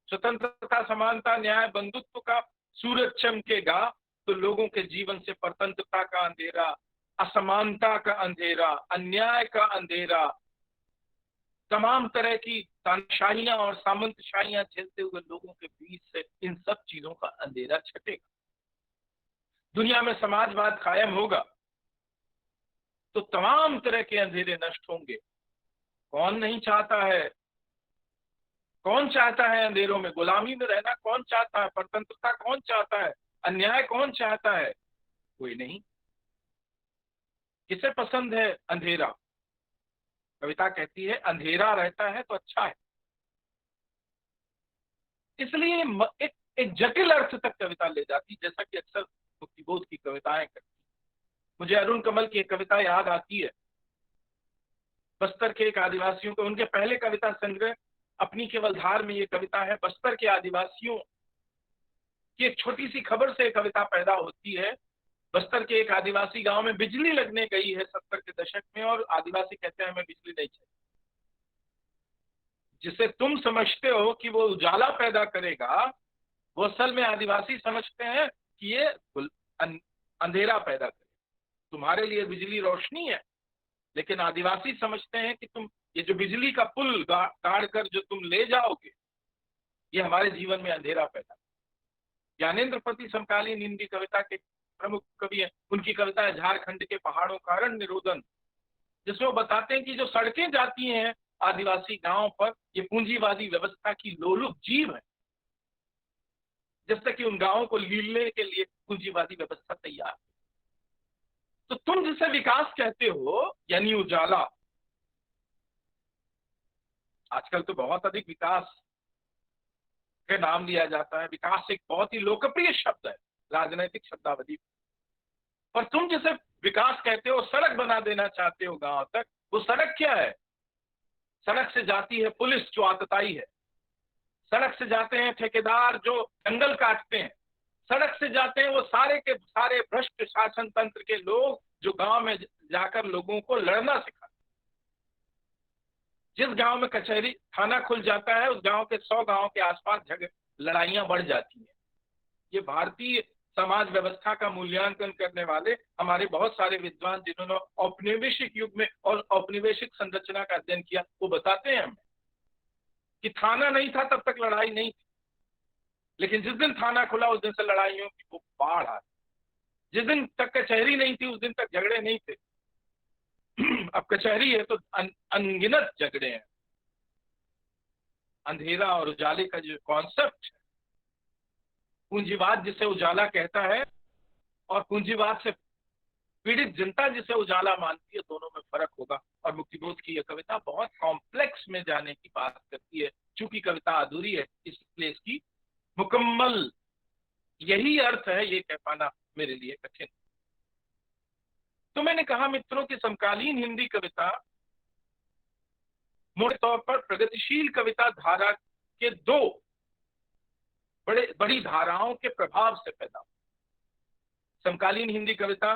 [SPEAKER 6] स्वतंत्रता, समानता, न्याय, बंधुत्व का सूरज चमकेगा, तो लोगों के जीवन से परतंत्रता का अंधेरा, असमानता का अंधेरा, अन्याय का अंधेरा, तमाम तरह की तानाशाहियां और सामंतशाहियां झेलते हुए लोगों के बीच से इन सब चीजों का अंधेरा छटेगा। दुनिया में समाजवाद कायम होगा तो तमाम तरह के अंधेरे नष्ट होंगे। कौन नहीं चाहता है? कौन चाहता है अंधेरों में? गुलामी में रहना कौन चाहता है? परतंत्रता कौन चाहता है? अन्याय कौन चाहता है? कोई नहीं। किसे पसंद है अंधेरा? कविता कहती है अंधेरा रहता है तो अच्छा है। इसलिए एक जटिल अर्थ तक कविता ले जाती, जैसा कि अक्सर मुक्तिबोध की कविताएं करती। मुझे अरुण कमल की एक कविता याद आती है। बस्तर के एक आदिवासियों को, उनके पहले कविता संग्रह अपनी केवल धार में ये कविता है। बस्तर के आदिवासियों की एक छोटी सी खबर से कविता पैदा होती है। बस्तर के एक आदिवासी गांव में बिजली लगने गई है 70 के दशक में, और आदिवासी कहते हैं हमें बिजली नहीं चाहिए। जिसे तुम समझते हो कि वो उजाला पैदा करेगा, वो असल में आदिवासी समझते हैं कि ये अंधेरा पैदा करेगा। तुम्हारे लिए बिजली रोशनी है, लेकिन आदिवासी समझते हैं कि तुम ये जो बिजली का पुल गाड़ कर जो तुम ले जाओगे, ये हमारे जीवन में अंधेरा पैदा। ज्ञानेंद्र प्रति समकालीन हिंदी कविता के प्रमुख कवि हैं। उनकी कविता है झारखंड के पहाड़ों का रण निरोधन, जिसमें वो बताते हैं कि जो सड़कें जाती हैं आदिवासी गांव पर, ये पूंजीवादी व्यवस्था की लोलुप जीव है, जिससे कि उन गांवों को लीलने के लिए पूंजीवादी व्यवस्था तैयार है। तो तुम जिसे विकास कहते हो, यानी उजाला, आजकल तो बहुत अधिक विकास के नाम लिया जाता है। विकास एक बहुत ही लोकप्रिय शब्द है राजनीतिक शब्दावली, पर तुम जिसे विकास कहते हो, सड़क बना देना चाहते हो गांव तक, वो सड़क क्या है? सड़क से जाती है पुलिस जो आतताई है, सड़क से जाते हैं ठेकेदार जो जंगल काटते हैं, सड़क से जाते हैं वो सारे के सारे भ्रष्ट शासन तंत्र के लोग जो गांव में जाकर लोगों को लड़ना सिखाते। जिस गांव में कचहरी थाना खुल जाता है उस गांव के 100 गांव के आसपास लड़ाइयां बढ़ जाती हैं। ये भारतीय समाज व्यवस्था का मूल्यांकन करने वाले हमारे बहुत सारे विद्वान जिन्होंने औपनिवेशिक युग में और औपनिवेशिक संरचना का अध्ययन किया वो बताते हैं हमें कि थाना नहीं था तब तक लड़ाई नहीं थी, लेकिन जिस दिन थाना खुला उस दिन से लड़ाइयों की वो बाढ़ आ गई। जिस दिन तक कचहरी नहीं थी उस दिन तक झगड़े नहीं थे। अब कचहरी है तो अनगिनत झगड़े हैं। अंधेरा और उजाले का जो कॉन्सेप्ट है, पूंजीवाद जिसे उजाला कहता है और पूंजीवाद से पीड़ित जनता जिसे उजाला मानती है, दोनों में फर्क होगा। और मुक्तिबोध की यह कविता बहुत कॉम्प्लेक्स में जाने की बात करती है। चूंकि कविता अधूरी है इसलिए इसकी मुकम्मल यही अर्थ है ये कह पाना मेरे लिए कठिन। तो मैंने कहा मित्रों की समकालीन हिंदी कविता मोटे तौर पर प्रगतिशील कविता धारा के दो बड़ी धाराओं के प्रभाव से पैदा हुई। समकालीन हिंदी कविता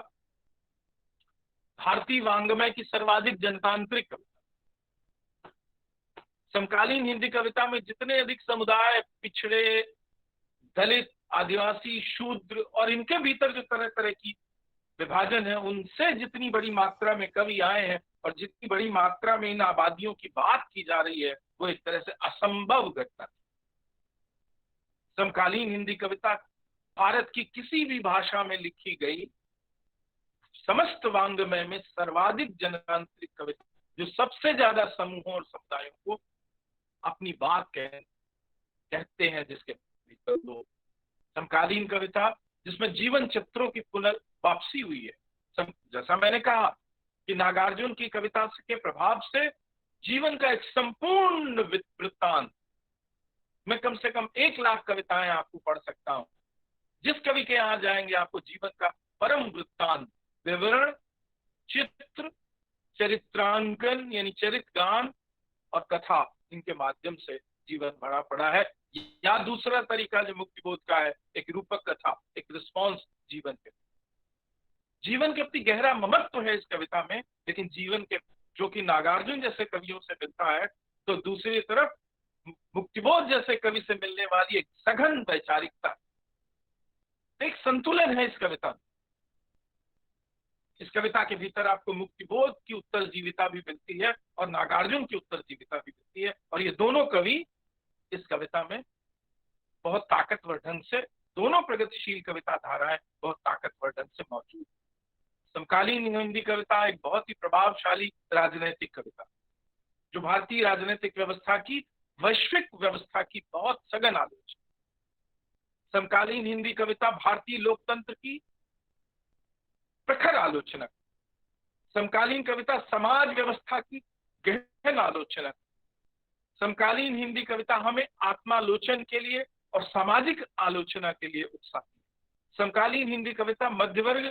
[SPEAKER 6] भारतीय वांग्मय की सर्वाधिक जनतांत्रिक कविता। समकालीन हिंदी कविता में जितने अधिक समुदाय, पिछड़े, दलित, आदिवासी, शूद्र और इनके भीतर जो तरह तरह की विभाजन है, उनसे जितनी बड़ी मात्रा में कवि आए हैं और जितनी बड़ी मात्रा में इन आबादियों की बात की जा रही है, वो एक तरह से असंभव घटना थी। समकालीन हिंदी कविता भारत की किसी भी भाषा में लिखी गई समस्त वांग्मय में सर्वाधिक जनतांत्रिक कविता, जो सबसे ज्यादा समूहों और समुदायों को अपनी बात कहते हैं, जिसके भीतर दो समकालीन कविता जिसमें जीवन चित्रों की पुनर्वापसी हुई है। जैसा मैंने कहा कि नागार्जुन की कविता के प्रभाव से जीवन का एक संपूर्ण वृत्तांत, मैं कम से कम 1 लाख कविताएं आपको पढ़ सकता हूं। जिस कवि के यहाँ जाएंगे आपको जीवन का परम वृत्तांत, विवरण, चित्र, चरित्रांकन यानी चरितगान और कथा, इनके माध्यम से जीवन भरा पड़ा है। या दूसरा तरीका जो मुक्तिबोध का है, एक रूपक कथा, एक रिस्पॉन्स जीवन के प्रति गहरा ममत्व है इस कविता में। लेकिन जीवन के जो कि नागार्जुन जैसे कवियों से मिलता है, तो दूसरी तरफ मुक्तिबोध जैसे कवि से मिलने वाली एक सघन वैचारिकता, एक संतुलन है इस कविता में। इस कविता के भीतर आपको मुक्तिबोध की उत्तरजीविता भी मिलती है और नागार्जुन की उत्तरजीविता भी मिलती है, और ये दोनों कवि इस कविता में बहुत ताकतवर ढंग से, दोनों प्रगतिशील कविता धाराएं बहुत ताकतवर ढंग से मौजूद। समकालीन हिंदी कविता एक बहुत ही प्रभावशाली राजनीतिक कविता, जो भारतीय राजनीतिक व्यवस्था की, वैश्विक व्यवस्था की बहुत सघन आलोचना। समकालीन हिंदी कविता भारतीय लोकतंत्र की प्रखर आलोचना। समकालीन कविता समाज व्यवस्था की गहन आलोचना। समकालीन हिंदी कविता हमें आत्मालोचन के लिए और सामाजिक आलोचना के लिए उकसाती है। समकालीन हिंदी कविता मध्यवर्ग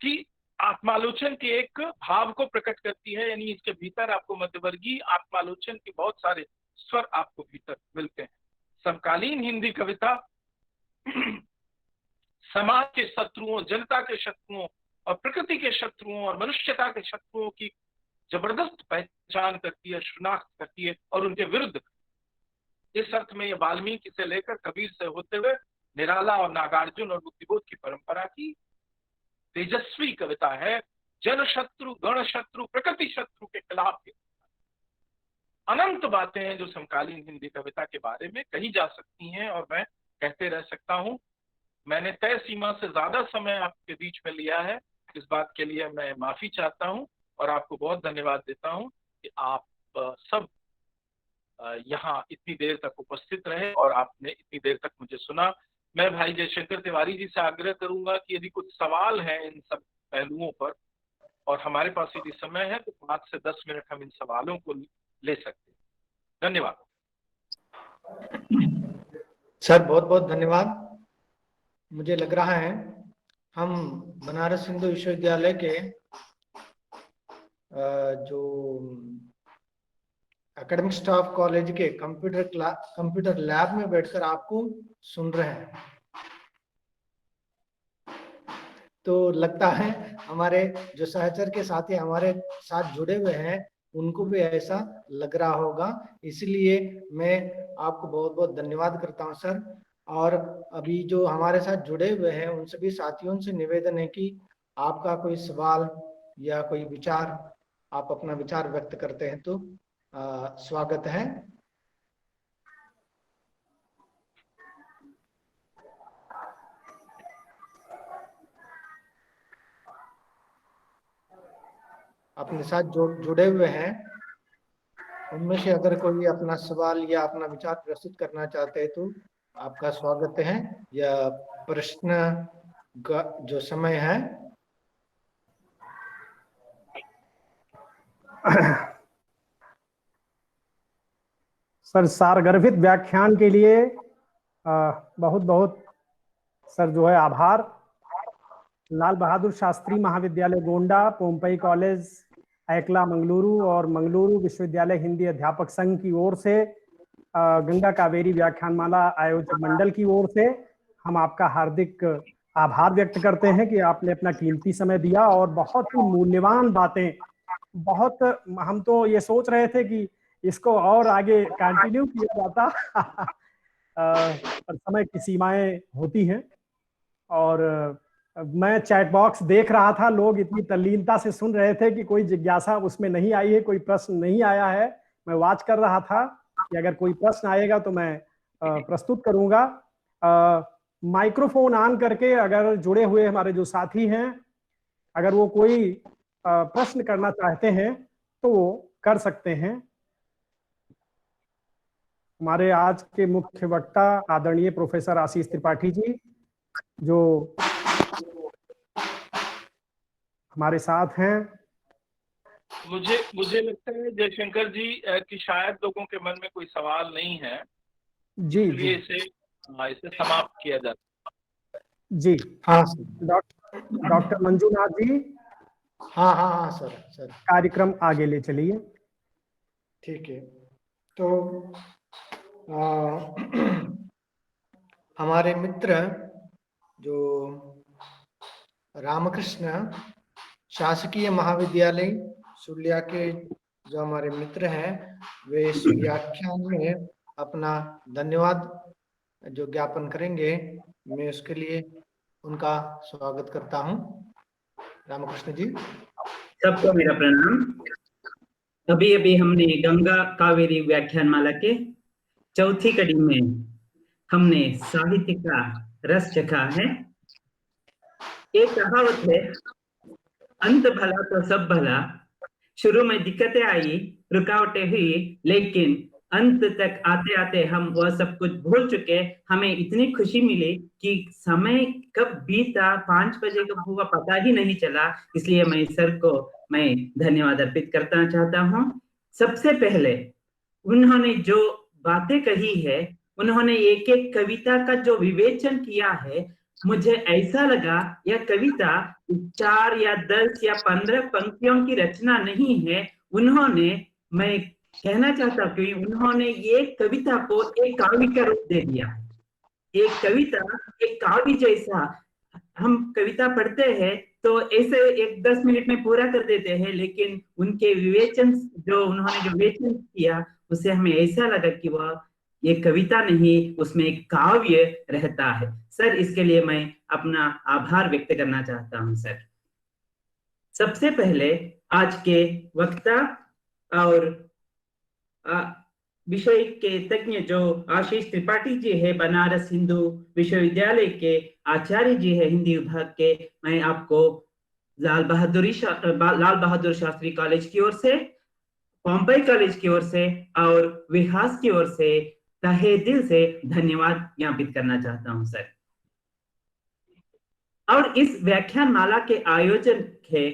[SPEAKER 6] की आत्मालोचन के एक भाव को प्रकट करती है, यानी इसके भीतर आपको मध्यवर्गीय आत्मालोचन के बहुत सारे स्वर आपको भीतर मिलते हैं। समकालीन हिंदी कविता समाज के शत्रुओं, जनता के शत्रुओं और प्रकृति के शत्रुओं और मनुष्यता के शत्रुओं की जबरदस्त पहचान करती है, शिनाख्त करती है और उनके विरुद्ध। इस अर्थ में यह वाल्मीकि से लेकर कबीर से होते हुए निराला और नागार्जुन और मुक्तिबोध की परंपरा की तेजस्वी कविता है। जन शत्रु, गण शत्रु, प्रकृति शत्रु के खिलाफ अनंत बातें हैं जो समकालीन हिंदी कविता के बारे में कही जा सकती हैं, और मैं कहते रह सकता हूं। मैंने तय सीमा से ज्यादा समय आपके बीच में लिया है, इस बात के लिए मैं माफी चाहता हूं और आपको बहुत धन्यवाद देता हूं कि आप सब यहाँ इतनी देर तक उपस्थित रहे और आपने इतनी देर तक मुझे सुना। मैं भाई जयशंकर तिवारी जी से आग्रह करूंगा कि यदि कुछ सवाल है इन सब पहलुओं पर और हमारे पास यदि समय है तो 5 से 10 मिनट हम इन सवालों को ले सकते हैं। धन्यवाद
[SPEAKER 1] सर, बहुत बहुत धन्यवाद। मुझे लग रहा है हम बनारस हिंदू विश्वविद्यालय के जो एकेडमिक स्टाफ कॉलेज के कंप्यूटर लैब में बैठकर आपको सुन रहे हैं। तो लगता है हमारे जो सहचर के साथी हमारे साथ जुड़े हुए हैं उनको भी ऐसा लग रहा होगा, इसलिए मैं आपको बहुत बहुत धन्यवाद करता हूं सर। और अभी जो हमारे साथ जुड़े हुए हैं उन सभी साथियों से निवेदन है कि आपका कोई सवाल या कोई विचार, आप अपना विचार व्यक्त करते हैं तो स्वागत है। अपने साथ जो जुड़े हुए हैं उनमें से अगर कोई अपना सवाल या अपना विचार प्रस्तुत करना चाहते हैं तो आपका स्वागत है। या प्रश्न का जो समय है
[SPEAKER 7] सर, सारगर्भित व्याख्यान के लिए बहुत बहुत सर जो है आभार। लाल बहादुर शास्त्री महाविद्यालय गोंडा, पोम्पई कॉलेज ऐकला मंगलुरु और मंगलुरु विश्वविद्यालय हिंदी अध्यापक संघ की ओर से, गंगा कावेरी व्याख्यानमाला आयोजक मंडल की ओर से हम आपका हार्दिक आभार व्यक्त करते हैं कि आपने अपना कीमती समय दिया और बहुत ही मूल्यवान बातें, बहुत हम तो ये सोच रहे थे कि इसको और आगे कंटिन्यू किया जाता पर समय की सीमाएं होती हैं। और मैं चैट बॉक्स देख रहा था, लोग इतनी तल्लीनता से सुन रहे थे कि कोई जिज्ञासा उसमें नहीं आई है, कोई प्रश्न नहीं आया है। मैं वाच कर रहा था कि अगर कोई प्रश्न आएगा तो मैं प्रस्तुत करूंगा। माइक्रोफोन ऑन करके अगर जुड़े हुए हमारे जो साथी हैं, अगर वो कोई प्रश्न करना चाहते हैं तो वो कर सकते हैं। हमारे आज के मुख्य वक्ता आदरणीय प्रोफेसर आशीष त्रिपाठी जी जो हमारे साथ हैं।
[SPEAKER 6] मुझे लगता है जयशंकर जी कि शायद लोगों के मन में कोई सवाल नहीं है
[SPEAKER 7] जी,
[SPEAKER 6] इसलिए इसे समाप्त किया जाता है।
[SPEAKER 7] जी
[SPEAKER 1] हाँ
[SPEAKER 7] डॉक्टर मंजूनाथ जी,
[SPEAKER 1] हाँ सर
[SPEAKER 7] कार्यक्रम आगे ले चलिए।
[SPEAKER 1] ठीक है। तो हमारे मित्र जो रामकृष्ण शासकीय महाविद्यालय सुलिया के जो हमारे मित्र हैं वे इस व्याख्यान में अपना धन्यवाद जो ज्ञापन करेंगे, मैं उसके लिए उनका स्वागत करता हूं। रामकृष्ण जी।
[SPEAKER 3] सबको मेरा प्रणाम। अभी अभी हमने गंगा कावेरी व्याख्यानमाला के चौथी कड़ी में हमने साहित्य का रस चखा है। एक कहावत है, अंत भला तो सब भला। शुरू में दिक्कतें आई, रुकावटें हुई, लेकिन अंत तक आते आते हम वह सब कुछ भूल चुके। हमें इतनी खुशी मिली कि समय कब बीता, 5 बजे कब हुआ पता ही नहीं चला। इसलिए मैं सर को मैं धन्यवाद अर्पित करना चाहता हूँ। सबसे पहले उन्होंने जो बातें कही है, उन्होंने एक एक कविता का जो विवेचन किया है, मुझे ऐसा लगा यह कविता 4 या 10 या 15 पंक्तियों की रचना नहीं है। उन्होंने, मैं कहना चाहता हूँ कि उन्होंने ये कविता को एक काव्य का रूप दे दिया। एक कविता एक काव्य जैसा, हम कविता पढ़ते हैं तो ऐसे 1-10 मिनट में पूरा कर देते हैं, लेकिन उनके विवेचन जो उन्होंने जो विवेचन किया उससे हमें ऐसा लगा कि वह ये कविता नहीं, उसमें एक काव्य रहता है। सर, इसके लिए मैं अपना आभार व्यक्त करना चाहता हूं सर। सबसे पहले आज के वक्ता और विषय के तज्ञ जो आशीष त्रिपाठी जी है, बनारस हिंदू विश्वविद्यालय के आचार्य जी है हिंदी विभाग के, मैं आपको लाल बहादुर शास्त्री कॉलेज की ओर से, पोम्पई कॉलेज की ओर से और विहास की ओर से तहे दिल से धन्यवाद ज्ञापित करना चाहता हूं सर। और इस व्याख्यानमाला के आयोजक है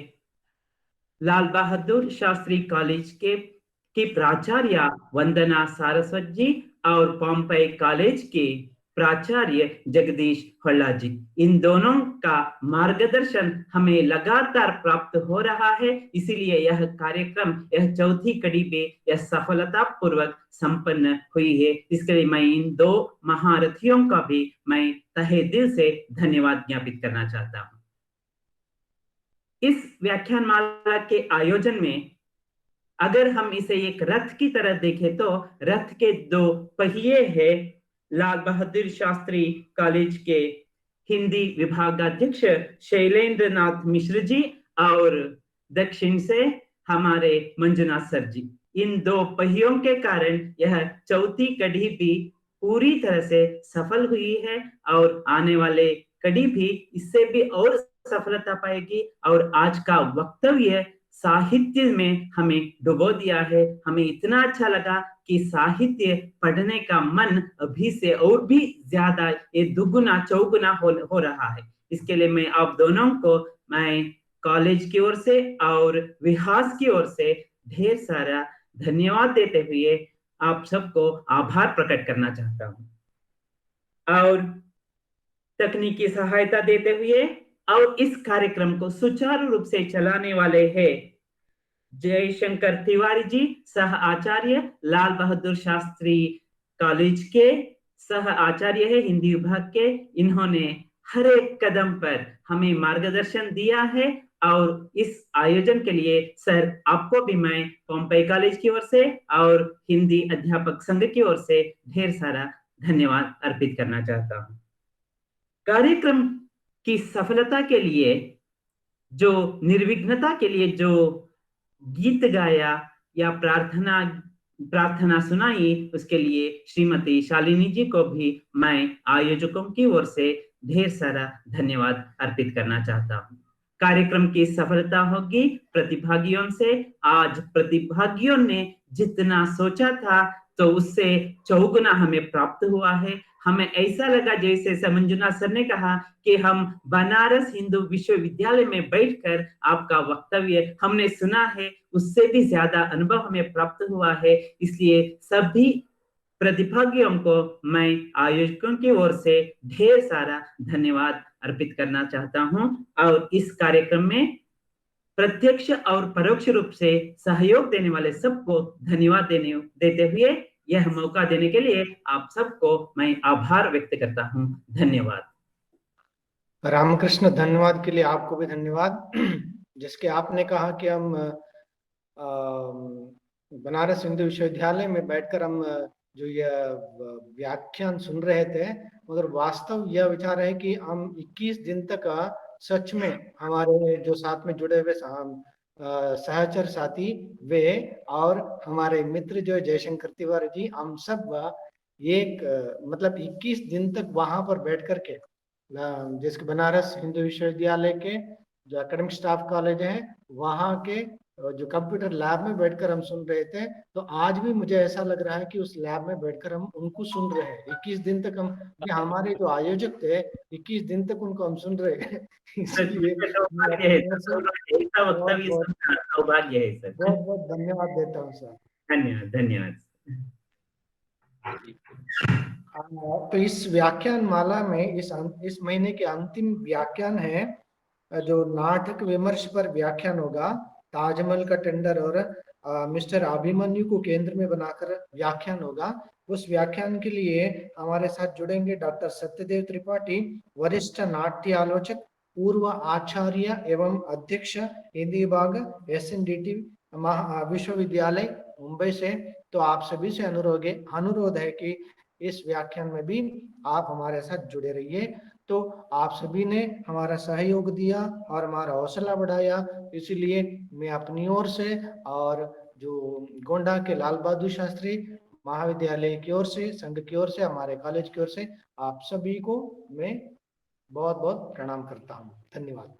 [SPEAKER 3] लाल बहादुर शास्त्री कॉलेज की प्राचार्य वंदना सारस्वत जी और पोम्पई कॉलेज के प्राचार्य जगदीश हल्ला जी। इन दोनों का मार्गदर्शन हमें लगातार प्राप्त हो रहा है, इसीलिए यह कार्यक्रम, यह चौथी कड़ी में यह सफलता पूर्वक संपन्न हुई है। इसके लिए मैं इन 2 महारथियों का भी मैं तहे दिल से धन्यवाद ज्ञापित करना चाहता हूँ। इस व्याख्यानमाला के आयोजन में अगर हम इसे एक रथ की तरह देखें तो रथ के 2 पहिए हैं। लाल बहादुर शास्त्री कॉलेज के हिंदी विभागाध्यक्ष शैलेंद्र नाथ मिश्र जी और दक्षिण से हमारे मंजुनाथ सर जी। इन 2 पहियों के कारण यह चौथी कड़ी भी पूरी तरह से सफल हुई है और आने वाले कड़ी भी इससे भी और सफलता पाएगी। और आज का वक्तव्य साहित्य में हमें डुबो दिया है। हमें इतना अच्छा लगा कि साहित्य पढ़ने का मन अभी से और भी ज्यादा ये दुगुना चौगुना हो रहा है। इसके लिए मैं आप दोनों को मैं कॉलेज की ओर से और विहास की ओर से ढेर सारा धन्यवाद देते हुए आप सबको आभार प्रकट करना चाहता हूं। और तकनीकी सहायता देते हुए और इस कार्यक्रम को सुचारू रूप से चलाने वाले हैं जयशंकर तिवारी जी, सह आचार्य, लाल बहादुर शास्त्री कॉलेज के सह आचार्य है हिंदी विभाग के। इन्होंने हर एक कदम पर हमें मार्गदर्शन दिया है और इस आयोजन के लिए सर आपको भी मैं पोम्पई कॉलेज की ओर से और हिंदी अध्यापक संघ की ओर से ढेर सारा धन्यवाद अर्पित करना चाहता हूं। कार्यक्रम की सफलता के लिए जो निर्विघ्नता के लिए जो गीत गाया या प्रार्थना सुनाई उसके लिए श्रीमती शालिनी जी को भी मैं आयोजकों की ओर से ढेर सारा धन्यवाद अर्पित करना चाहता हूं। कार्यक्रम की सफलता होगी प्रतिभागियों से। आज प्रतिभागियों ने जितना सोचा था तो उससे चौगुना हमें प्राप्त हुआ है। हमें ऐसा लगा जैसे मंजुनाथ सर ने कहा कि हम बनारस हिंदू विश्वविद्यालय में बैठकर आपका वक्तव्य हमने सुना है, उससे भी ज्यादा अनुभव हमें प्राप्त हुआ है। इसलिए सभी प्रतिभागियों को मैं आयोजकों की ओर से ढेर सारा धन्यवाद अर्पित करना चाहता हूं और इस कार्यक्रम में प्रत्यक्ष और परोक्ष रूप से सहयोग देने वाले सबको धन्यवाद देते हुए यह मौका देने के लिए आप सबको मैं आभार व्यक्त करता हूं। धन्यवाद।
[SPEAKER 1] रामकृष्ण, धन्यवाद के लिए आपको भी धन्यवाद। जिसके आपने कहा कि हम बनारस हिंदू विश्वविद्यालय में बैठकर हम जो यह व्याख्यान सुन रहे थे, मगर वास्तव यह विचार है कि हम 21 दिन तक सच में हमारे जो साथ में जुड़े हुए सहचर साथी वे और हमारे मित्र जो जयशंकर तिवारी जी, हम सब एक मतलब 21 दिन तक वहां पर बैठ करके जिसके बनारस हिंदू विश्वविद्यालय के जो एकेडमिक स्टाफ कॉलेज है वहां के जो कंप्यूटर लैब में बैठकर हम सुन रहे थे। तो आज भी मुझे ऐसा लग रहा है कि उस लैब में बैठकर हम उनको सुन रहे हैं। 21 दिन तक हम, हमारे जो आयोजक थे 21 दिन तक उनको हम सुन रहे हैं। इसलिए बहुत बहुत धन्यवाद देता हूँ सर।
[SPEAKER 3] धन्यवाद।
[SPEAKER 1] तो इस व्याख्यान माला में इस महीने के अंतिम व्याख्यान है जो नाटक विमर्श पर व्याख्यान होगा। ताजमहल का टेंडर और मिस्टर अभिमन्यु को केंद्र में बनाकर व्याख्यान होगा। उस व्याख्यान के लिए हमारे साथ जुड़ेंगे डॉक्टर सत्यदेव त्रिपाठी, वरिष्ठ नाट्य आलोचक, पूर्व आचार्य एवं अध्यक्ष हिंदी विभाग SNDT विश्वविद्यालय मुंबई से। तो आप सभी से अनुरोध है कि इस व्याख्यान में भी आप हमारे साथ जुड़े रहिए। तो आप सभी ने हमारा सहयोग दिया और हमारा हौसला बढ़ाया, इसलिए मैं अपनी ओर से और जो गोंडा के लाल बहादुर शास्त्री महाविद्यालय की ओर से, संघ की ओर से, हमारे कॉलेज की ओर से आप सभी को मैं बहुत बहुत प्रणाम करता हूँ। धन्यवाद।